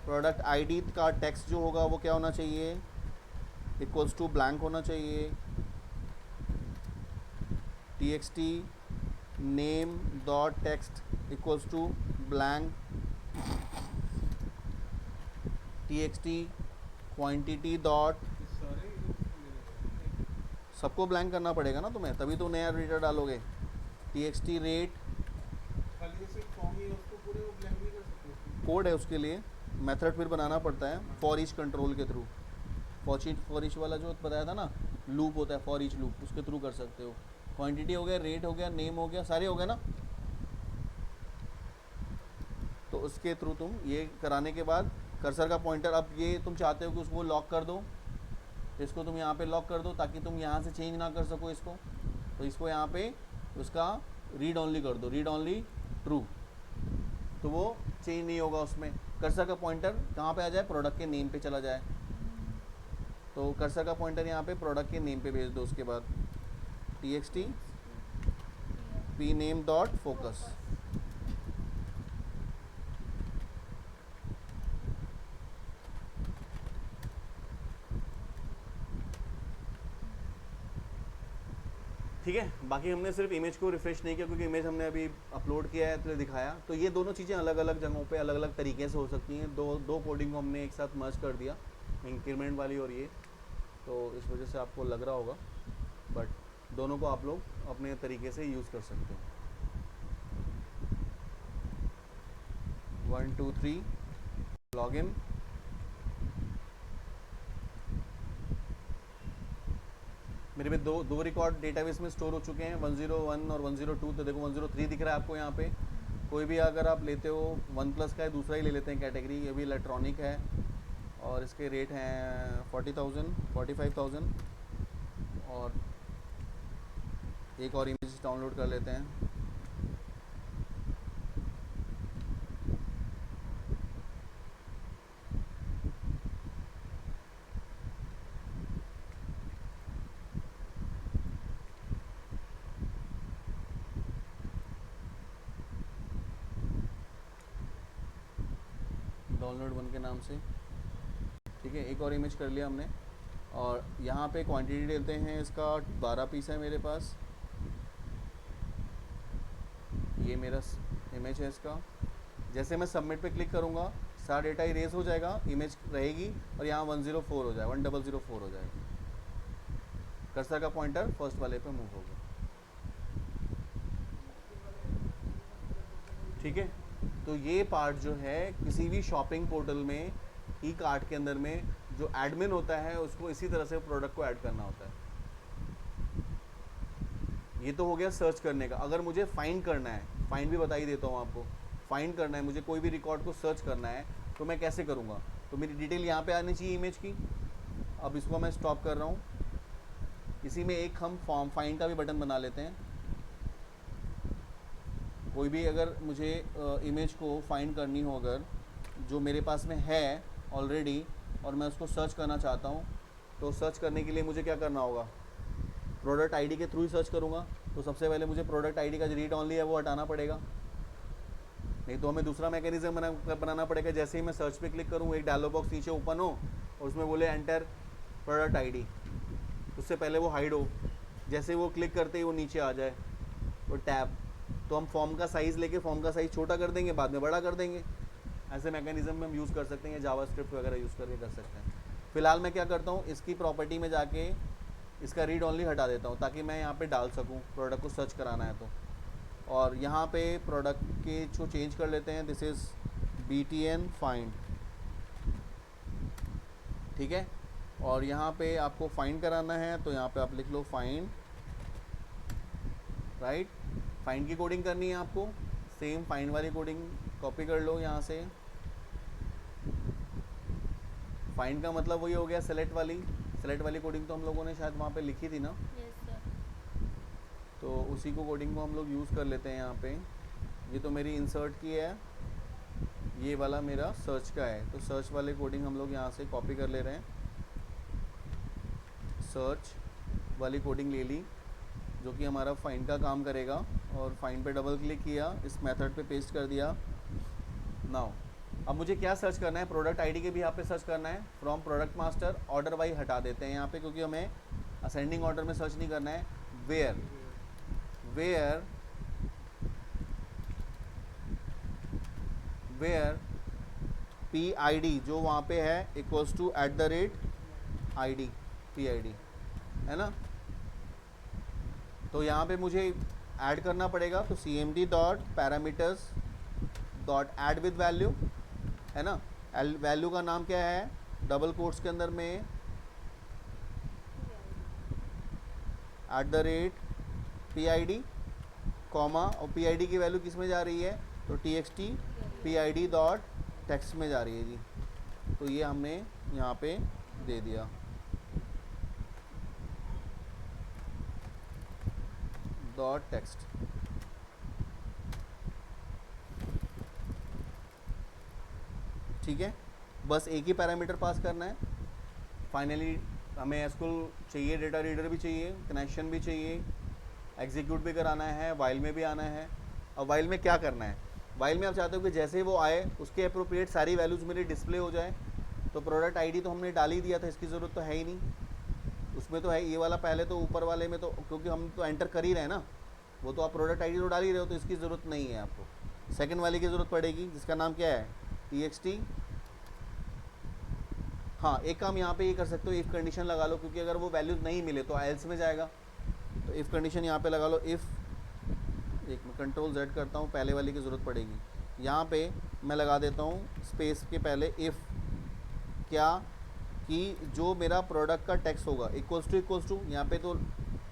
प्रोडक्ट आईडी का टेक्स्ट जो होगा वो क्या होना चाहिए, इक्वल्स टू ब्लैंक होना चाहिए। txt name dot text equals to blank. txt quantity dot, सबको ब्लैंक करना पड़ेगा ना तुम्हें, तभी तो नया डेटा डालोगे। txt रेट कोड है, उसके लिए मेथड फिर बनाना पड़ता है फॉर ईच कंट्रोल के थ्रू। फॉर ईच वाला जो बताया था ना लूप होता है, फॉर ईच लूप, उसके थ्रू कर सकते हो। क्वांटिटी हो गया, रेट हो गया, नेम हो गया, सारे हो गए ना। तो उसके थ्रू तुम ये कराने के बाद कर्सर का पॉइंटर, अब ये तुम चाहते हो कि उसको लॉक कर दो, तो इसको तुम यहाँ पे लॉक कर दो ताकि तुम यहाँ से चेंज ना कर सको इसको। तो इसको यहाँ पे उसका रीड ऑनली कर दो, रीड ऑनली ट्रू, तो वो चेंज नहीं होगा उसमें। कर्सर का पॉइंटर कहाँ पे आ जाए, प्रोडक्ट के नेम पे चला जाए। तो कर्सर का पॉइंटर यहाँ पे प्रोडक्ट के नेम पे भेज दो। उसके बाद txt p name dot focus. ठीक है, बाकी हमने सिर्फ इमेज को रिफ्रेश नहीं किया क्योंकि इमेज हमने अभी अपलोड किया है तो दिखाया। तो ये दोनों चीज़ें अलग अलग जगहों पे अलग अलग तरीके से हो सकती हैं। दो कोडिंग को हमने एक साथ मर्ज कर दिया, इंक्रीमेंट वाली और ये, तो इस वजह से आपको लग रहा होगा, बट दोनों को आप लोग अपने तरीके से यूज़ कर सकते हो। 1 2 3 लॉगिन। मेरे पे दो रिकॉर्ड डेटाबेस में स्टोर हो चुके हैं, 101 और 102। तो देखो 103 दिख रहा है आपको यहाँ पे। कोई भी अगर आप लेते हो वन प्लस का है, दूसरा ही ले लेते हैं कैटेगरी, ये भी इलेक्ट्रॉनिक है और इसके रेट हैं 40,000 45,000। और एक और इमेज डाउनलोड कर लेते हैं। डाउनलोड 1 के नाम से, ठीक है। एक और इमेज कर लिया हमने। और यहाँ पे क्वांटिटी लेते हैं, इसका 12 पीस है मेरे पास। ये मेरा इमेज है इसका। जैसे मैं सबमिट पे क्लिक करूँगा सारा डेटा इरेज हो जाएगा, इमेज रहेगी और यहाँ 104 हो जाएगा, 1004 हो जाएगा। कर्सर का पॉइंटर फर्स्ट वाले पे मूव होगा, ठीक है। तो ये पार्ट जो है किसी भी शॉपिंग पोर्टल में ई कार्ट के अंदर में जो एडमिन होता है उसको इसी तरह से प्रोडक्ट को ऐड करना होता है। ये तो हो गया सर्च करने का। अगर मुझे फाइंड करना है, फाइंड भी बता ही देता हूँ आपको। फाइंड करना है मुझे, कोई भी रिकॉर्ड को सर्च करना है तो मैं कैसे करूँगा। तो मेरी डिटेल यहाँ पे आनी चाहिए इमेज की। अब इसको मैं स्टॉप कर रहा हूँ। इसी में एक हम फॉर्म फाइंड का भी बटन बना लेते हैं। कोई भी अगर मुझे इमेज को फाइंड करनी हो, अगर जो मेरे पास में है ऑलरेडी और मैं उसको सर्च करना चाहता हूँ, तो सर्च करने के लिए मुझे क्या करना होगा, प्रोडक्ट आईडी के थ्रू ही सर्च करूँगा। तो सबसे पहले मुझे प्रोडक्ट आईडी का जो रीड ऑनली है वो हटाना पड़ेगा, नहीं तो हमें दूसरा मैकेनिज्म बनाना पड़ेगा। जैसे ही मैं सर्च पे क्लिक करूँ एक डायलॉग बॉक्स नीचे ओपन हो और उसमें बोले एंटर प्रोडक्ट आईडी, उससे पहले वो हाइड हो। जैसे वो क्लिक करते ही वो नीचे आ जाए वो टैब, तो हम फॉर्म का साइज़ लेके फॉर्म का साइज़ छोटा कर देंगे, बाद में बड़ा कर देंगे। ऐसे मैकेनिज्म में हम यूज़ कर सकते हैं, जावास्क्रिप्ट वगैरह यूज़ करके कर सकते हैं। फ़िलहाल मैं क्या करता हूँ, इसकी प्रॉपर्टी में जाके इसका रीड ऑनली हटा देता हूँ ताकि मैं यहाँ पे डाल सकूँ प्रोडक्ट को सर्च कराना है तो। और यहाँ पे प्रोडक्ट के जो चेंज कर लेते हैं, दिस इज़ BTN फाइंड, ठीक है। और यहाँ पे आपको फाइंड कराना है तो यहाँ पे आप लिख लो फाइंड, राइट। फाइंड की कोडिंग करनी है आपको, सेम फाइंड वाली कोडिंग कॉपी कर लो यहाँ से। फाइंड का मतलब वही हो गया सेलेक्ट वाली कोडिंग तो हम लोगों ने शायद वहाँ पे लिखी थी ना। yes, sir. तो उसी को कोडिंग को हम लोग यूज़ कर लेते हैं यहाँ पे। ये तो मेरी इंसर्ट की है, ये वाला मेरा सर्च का है, तो सर्च वाले कोडिंग हम लोग यहाँ से कॉपी कर ले रहे हैं। सर्च वाली कोडिंग ले ली जो कि हमारा फाइंड का काम करेगा, और फाइंड पे डबल क्लिक किया, इस मेथड पे पेस्ट कर दिया नाउ अब मुझे क्या सर्च करना है, प्रोडक्ट आईडी के भी यहाँ पे सर्च करना है। From product master order wise हटा देते हैं यहाँ पे, क्योंकि हमें असेंडिंग ऑर्डर में सर्च नहीं करना है। Where where where P I D जो वहाँ पे है equals to at the rate I D, P I D, है ना। तो यहाँ पे मुझे ऐड करना पड़ेगा, तो C M D dot parameters dot add with value, है ना। वैल्यू का नाम क्या है, डबल कोट्स के अंदर में eight the rate P I D, comma, और पी आई डी की वैल्यू किस में जा रही है, तो T x T P I D dot text में जा रही है जी। तो ये हमने यहाँ पे दे दिया, डॉट टेक्स्ट। ठीक है, बस एक ही पैरामीटर पास करना है। फाइनली हमें एसक्यूएल चाहिए, डेटा रीडर भी चाहिए, कनेक्शन भी चाहिए, एग्जीक्यूट भी कराना है, वाइल में भी आना है। अब वाइल में क्या करना है, वाइल में आप चाहते हो कि जैसे ही वो आए उसके अप्रोप्रिएट सारी वैल्यूज़ मेरी डिस्प्ले हो जाए। तो प्रोडक्ट आईडी तो हमने डाल ही दिया था, इसकी ज़रूरत तो है ही नहीं, उसमें तो है ये वाला। पहले तो ऊपर वाले में तो क्योंकि हम तो एंटर कर ही रहे हैं ना, वो तो आप प्रोडक्ट आईडी तो डाल ही रहे हो, तो इसकी ज़रूरत नहीं है आपको। सेकंड वाले की ज़रूरत पड़ेगी जिसका नाम क्या है, टी एक्स टी। हाँ, एक काम यहाँ पे ये कर सकते हो, इफ़ कंडीशन लगा लो, क्योंकि अगर वो वैल्यूज़ नहीं मिले तो एल्स में जाएगा। तो इफ़ कंडीशन यहाँ पे लगा लो, इफ़, एक मैं कंट्रोल जेड करता हूँ, पहले वाले की ज़रूरत पड़ेगी। यहाँ पे मैं लगा देता हूँ स्पेस के पहले इफ़, क्या कि जो मेरा प्रोडक्ट का टेक्स्ट होगा इक्वल्स टू, यहाँ पे तो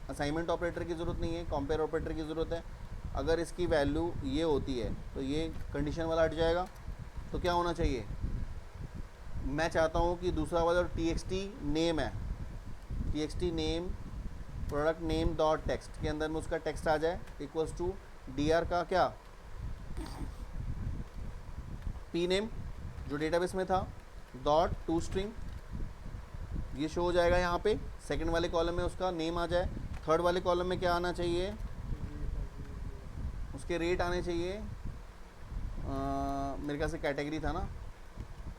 असाइनमेंट ऑपरेटर की ज़रूरत नहीं है, कंपेयर ऑपरेटर की ज़रूरत है। अगर इसकी वैल्यू ये होती है तो ये कंडीशन वाला हट जाएगा। तो क्या होना चाहिए, मैं चाहता हूँ कि दूसरा वाला टी एक्स टी नेम है, T x T name, product name dot text के अंदर में उसका टेक्स्ट आ जाए इक्वल्स टू डी आर का क्या, पी नेम जो डेटाबेस में था, डॉट टू स्ट्रिंग, ये शो हो जाएगा यहाँ पे। सेकंड वाले कॉलम में उसका नेम आ जाए। थर्ड वाले कॉलम में क्या आना चाहिए, उसके रेट आने चाहिए। मेरे ख्याल से कैटेगरी था ना,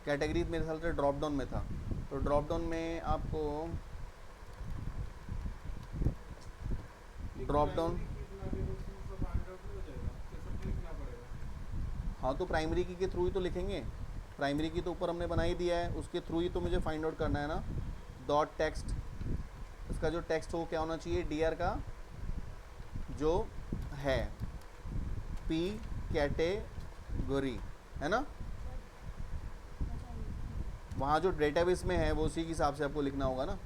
कैटेगरी मेरे ख्याल से ड्रॉप डाउन में था। तो ड्रॉप डाउन में आपको ड्रॉप डाउन, हाँ तो प्राइमरी की के थ्रू ही तो लिखेंगे, प्राइमरी की तो ऊपर हमने बना ही दिया है, उसके थ्रू ही तो मुझे फाइंड आउट करना है ना। डॉट टेक्स्ट, इसका जो टेक्स्ट हो क्या होना चाहिए, डी आर का जो है पी कैटेगरी, है ना। वहाँ जो डेटाबेस में है वो उसी के हिसाब से आपको लिखना होगा ना।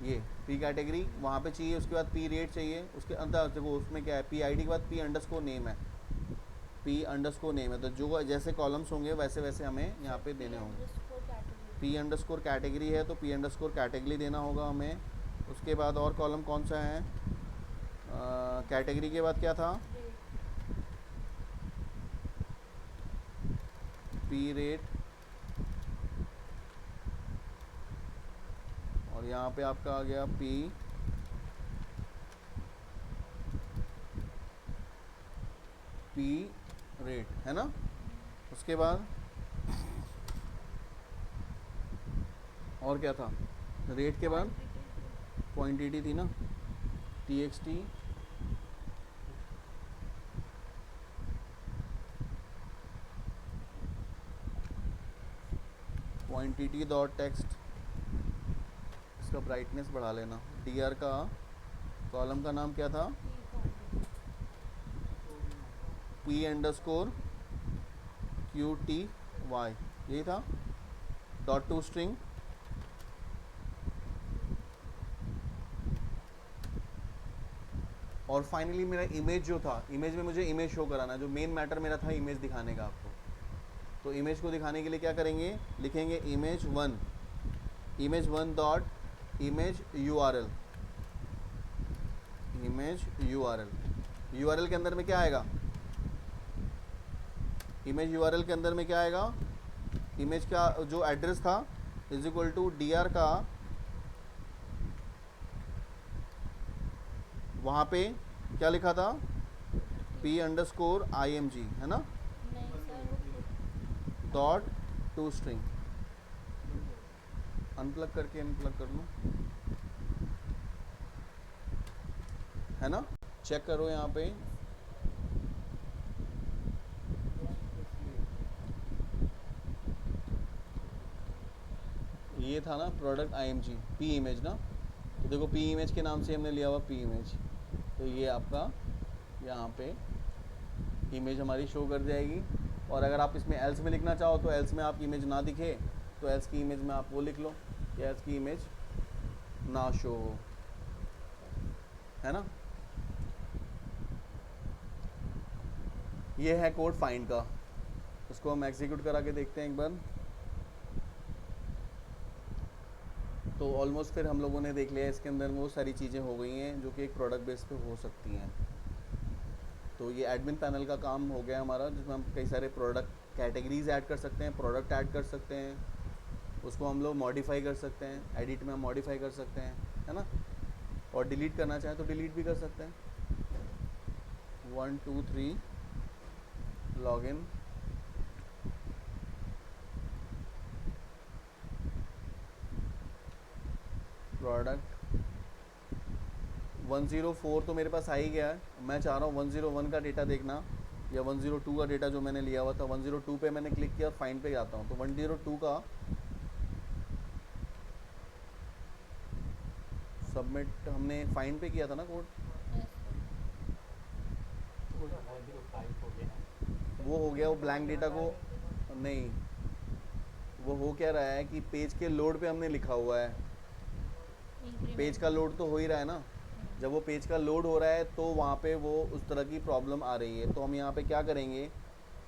ये पी कैटेगरी वहाँ पे चाहिए, उसके बाद पी रेट चाहिए, उसके अंदर देखो उसमें क्या है, पी आईडी के बाद पी अंडरस्कोर नेम है, पी अंडरस्कोर नेम है। तो जो जैसे कॉलम्स होंगे वैसे वैसे हमें यहाँ पे देने होंगे। पी अंडरस्कोर कैटेगरी है तो पी अंडरस्कोर कैटेगरी देना होगा हमें। उसके बाद और कॉलम कौन सा है, कैटेगरी के बाद क्या था, पी रेट, और यहाँ पे आपका आ गया पी रेट, है ना। उसके बाद और क्या था, रेट के बाद क्वांटिटी थी ना, T x T quantity dot text, इसका ब्राइटनेस बढ़ा लेना। डी आर का कॉलम का नाम क्या था, P underscore Q T Y, यही था। डॉट टू स्ट्रिंग, और फाइनली मेरा इमेज जो था, इमेज में मुझे इमेज शो कराना, जो मेन मैटर मेरा था इमेज दिखाने का आपको। तो इमेज को दिखाने के लिए क्या करेंगे, लिखेंगे image one dot image you R L, image you R L के अंदर में क्या आएगा, इमेज यू आर एल के अंदर में क्या आएगा, इमेज का जो एड्रेस था is equal to D R का, वहाँ पे क्या लिखा था, P underscore I M G, है ना। डॉट टू स्ट्रिंग, अनप्लग करके अनप्लग कर लूँ, है ना, चेक करो यहाँ पे। ये था ना प्रोडक्ट IMG पी इमेज ना, तो देखो पी इमेज के नाम से हमने लिया हुआ पी इमेज, तो ये आपका यहाँ पे इमेज हमारी शो कर जाएगी। और अगर आप इसमें एल्स में लिखना चाहो तो एल्स में आप इमेज ना दिखे तो एल्स की इमेज में आप वो लिख लो कि एल्स की इमेज ना शो हो, है ना। ये है कोड फाइंड का, इसको हम एग्जीक्यूट करा के देखते हैं एक बार। तो ऑलमोस्ट फिर हम लोगों ने देख लिया इसके अंदर वो सारी चीज़ें हो गई हैं जो कि एक प्रोडक्ट बेस पे हो सकती हैं। तो ये एडमिन पैनल का काम हो गया हमारा, जिसमें हम कई सारे प्रोडक्ट कैटेगरीज ऐड कर सकते हैं, प्रोडक्ट ऐड कर सकते हैं, उसको हम लोग मॉडिफाई कर सकते हैं, एडिट में हम मॉडिफाई कर सकते हैं, है ना। और डिलीट करना चाहें तो डिलीट भी कर सकते हैं। 1 2 3 लॉगिन, प्रोडक्ट 104 तो मेरे पास आ ही गया है। मैं चाह रहा हूँ 101 का डेटा देखना, या 102 का डेटा जो मैंने लिया हुआ था 102 पे मैंने क्लिक किया और फाइंड पे जाता हूँ, तो 102 का सबमिट हमने फाइंड पे किया था ना कोड, वो हो गया, वो ब्लैंक डेटा को नहीं, वो हो क्या रहा है कि पेज के लोड पे हमने लिखा हुआ है, पेज का लोड तो हो ही रहा है ना। जब वो पेज का लोड हो रहा है तो वहाँ पे वो उस तरह की प्रॉब्लम आ रही है, तो हम यहाँ पे क्या करेंगे,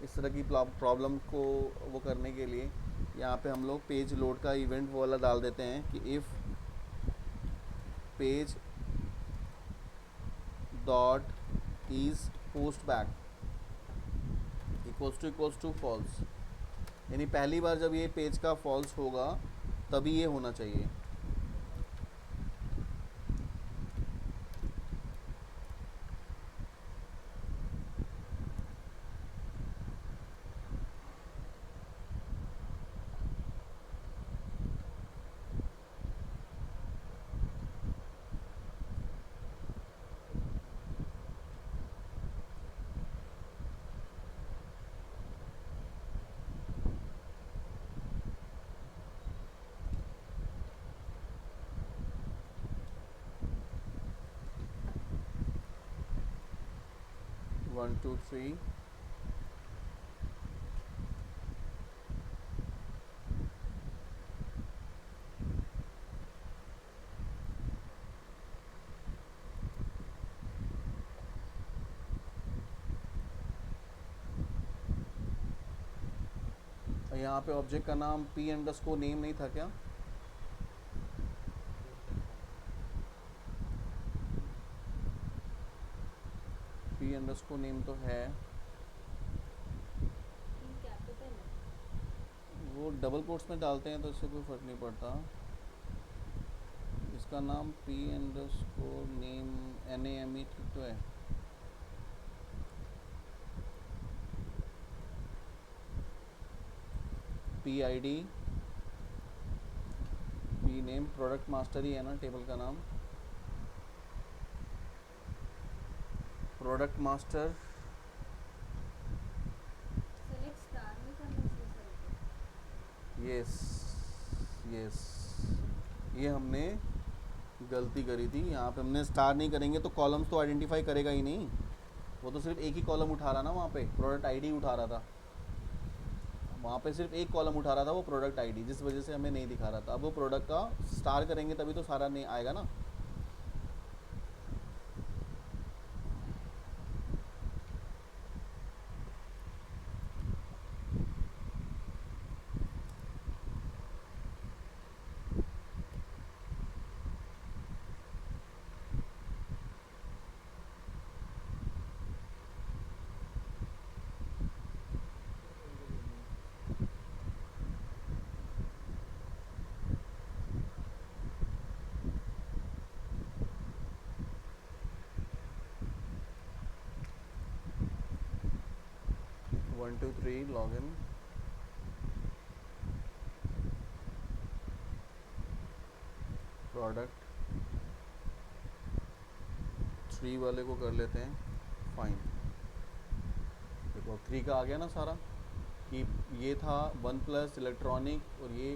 इस तरह की प्रॉब्लम को वो करने के लिए यहाँ पे हम लोग पेज लोड का इवेंट वो वाला डाल देते हैं कि if page dot is post back equals to false, यानी पहली बार जब ये पेज का फॉल्स होगा तभी ये होना चाहिए। वन टू थ्री यहाँ पे ऑब्जेक्ट का नाम पी अंडरस्कोर नेम नहीं था क्या, पी अंडरस्कोर नेम तो है, वो डबल कोट्स में डालते हैं तो इससे कोई फ़र्क नहीं पड़ता। इसका नाम पी अंडरस्कोर नेम NAME ठीक तो है। PID P name product master ही है ना टेबल का नाम, प्रोडक्ट मास्टर। यस यस, ये हमने गलती करी थी, यहाँ पे हमने स्टार नहीं करेंगे तो कॉलम्स तो आइडेंटिफाई करेगा ही नहीं, वो तो सिर्फ एक ही कॉलम उठा रहा ना, वहाँ पे प्रोडक्ट आईडी उठा रहा था, वहाँ पे सिर्फ एक कॉलम उठा रहा था वो प्रोडक्ट आईडी, जिस वजह से हमें नहीं दिखा रहा था। अब वो प्रोडक्ट का स्टार करेंगे तभी तो सारा नहीं आएगा ना। One two three login, product 3 वाले को कर लेते हैं फाइन। देखो 3 का आ गया ना सारा, कि ये था वन प्लस इलेक्ट्रॉनिक और ये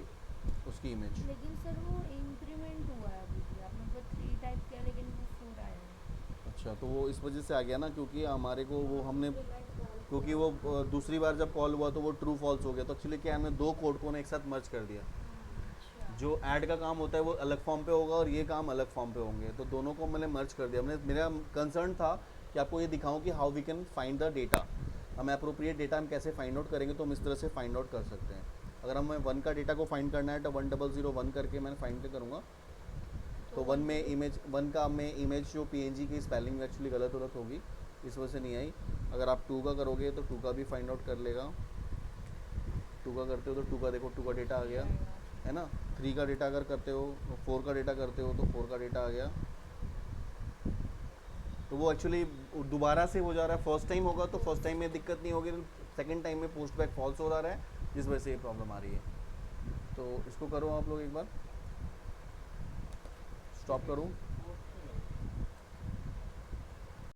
उसकी इमेज। लेकिन सर वो इंक्रीमेंट हुआ है अभी भी, आपने वो 3 टाइप किया लेकिन वो 4 आया है। अच्छा, तो वो इस वजह से आ गया ना, क्योंकि हमारे को वो हमने, क्योंकि वो दूसरी बार जब कॉल हुआ तो वो ट्रू फॉल्स हो गया। तो एक्चुअली क्या है, हमने दो कोड को ना एक साथ मर्ज कर दिया। अच्छा। जो ऐड का काम होता है वो अलग फॉर्म पे होगा और ये काम अलग फॉर्म पे होंगे, तो दोनों को मैंने मर्ज कर दिया। मैंने, मेरा कंसर्न था कि आपको ये दिखाऊं कि how we can find the data, हम अप्रोप्रिएट डेटा हम कैसे फाइंड आउट करेंगे। तो हम इस तरह से फाइंड आउट कर सकते हैं। अगर हमें 1 का डेटा को फाइंड करना है तो 1001 करके मैं फाइंड करूँगा। तो 1 में इमेज, 1 का में इमेज जो PNG की स्पेलिंग एक्चुअली गलत गलत होगी, इस वजह से नहीं आई। अगर आप 2 का करोगे तो 2 का भी फाइंड आउट कर लेगा। 2 का करते हो तो 2 का देखो 2 का डेटा आ गया, है ना। 3 का डेटा अगर करते हो, 4 का डेटा करते हो तो 4 का डेटा आ गया। तो वो एक्चुअली दोबारा से हो जा रहा है। फर्स्ट टाइम होगा तो फर्स्ट टाइम में दिक्कत नहीं होगी, सेकंड टाइम में पोस्ट बैक फॉल्स हो रहा है, जिस वजह से ये प्रॉब्लम आ रही है। तो इसको करो आप लोग एक बार, स्टॉप करूँ।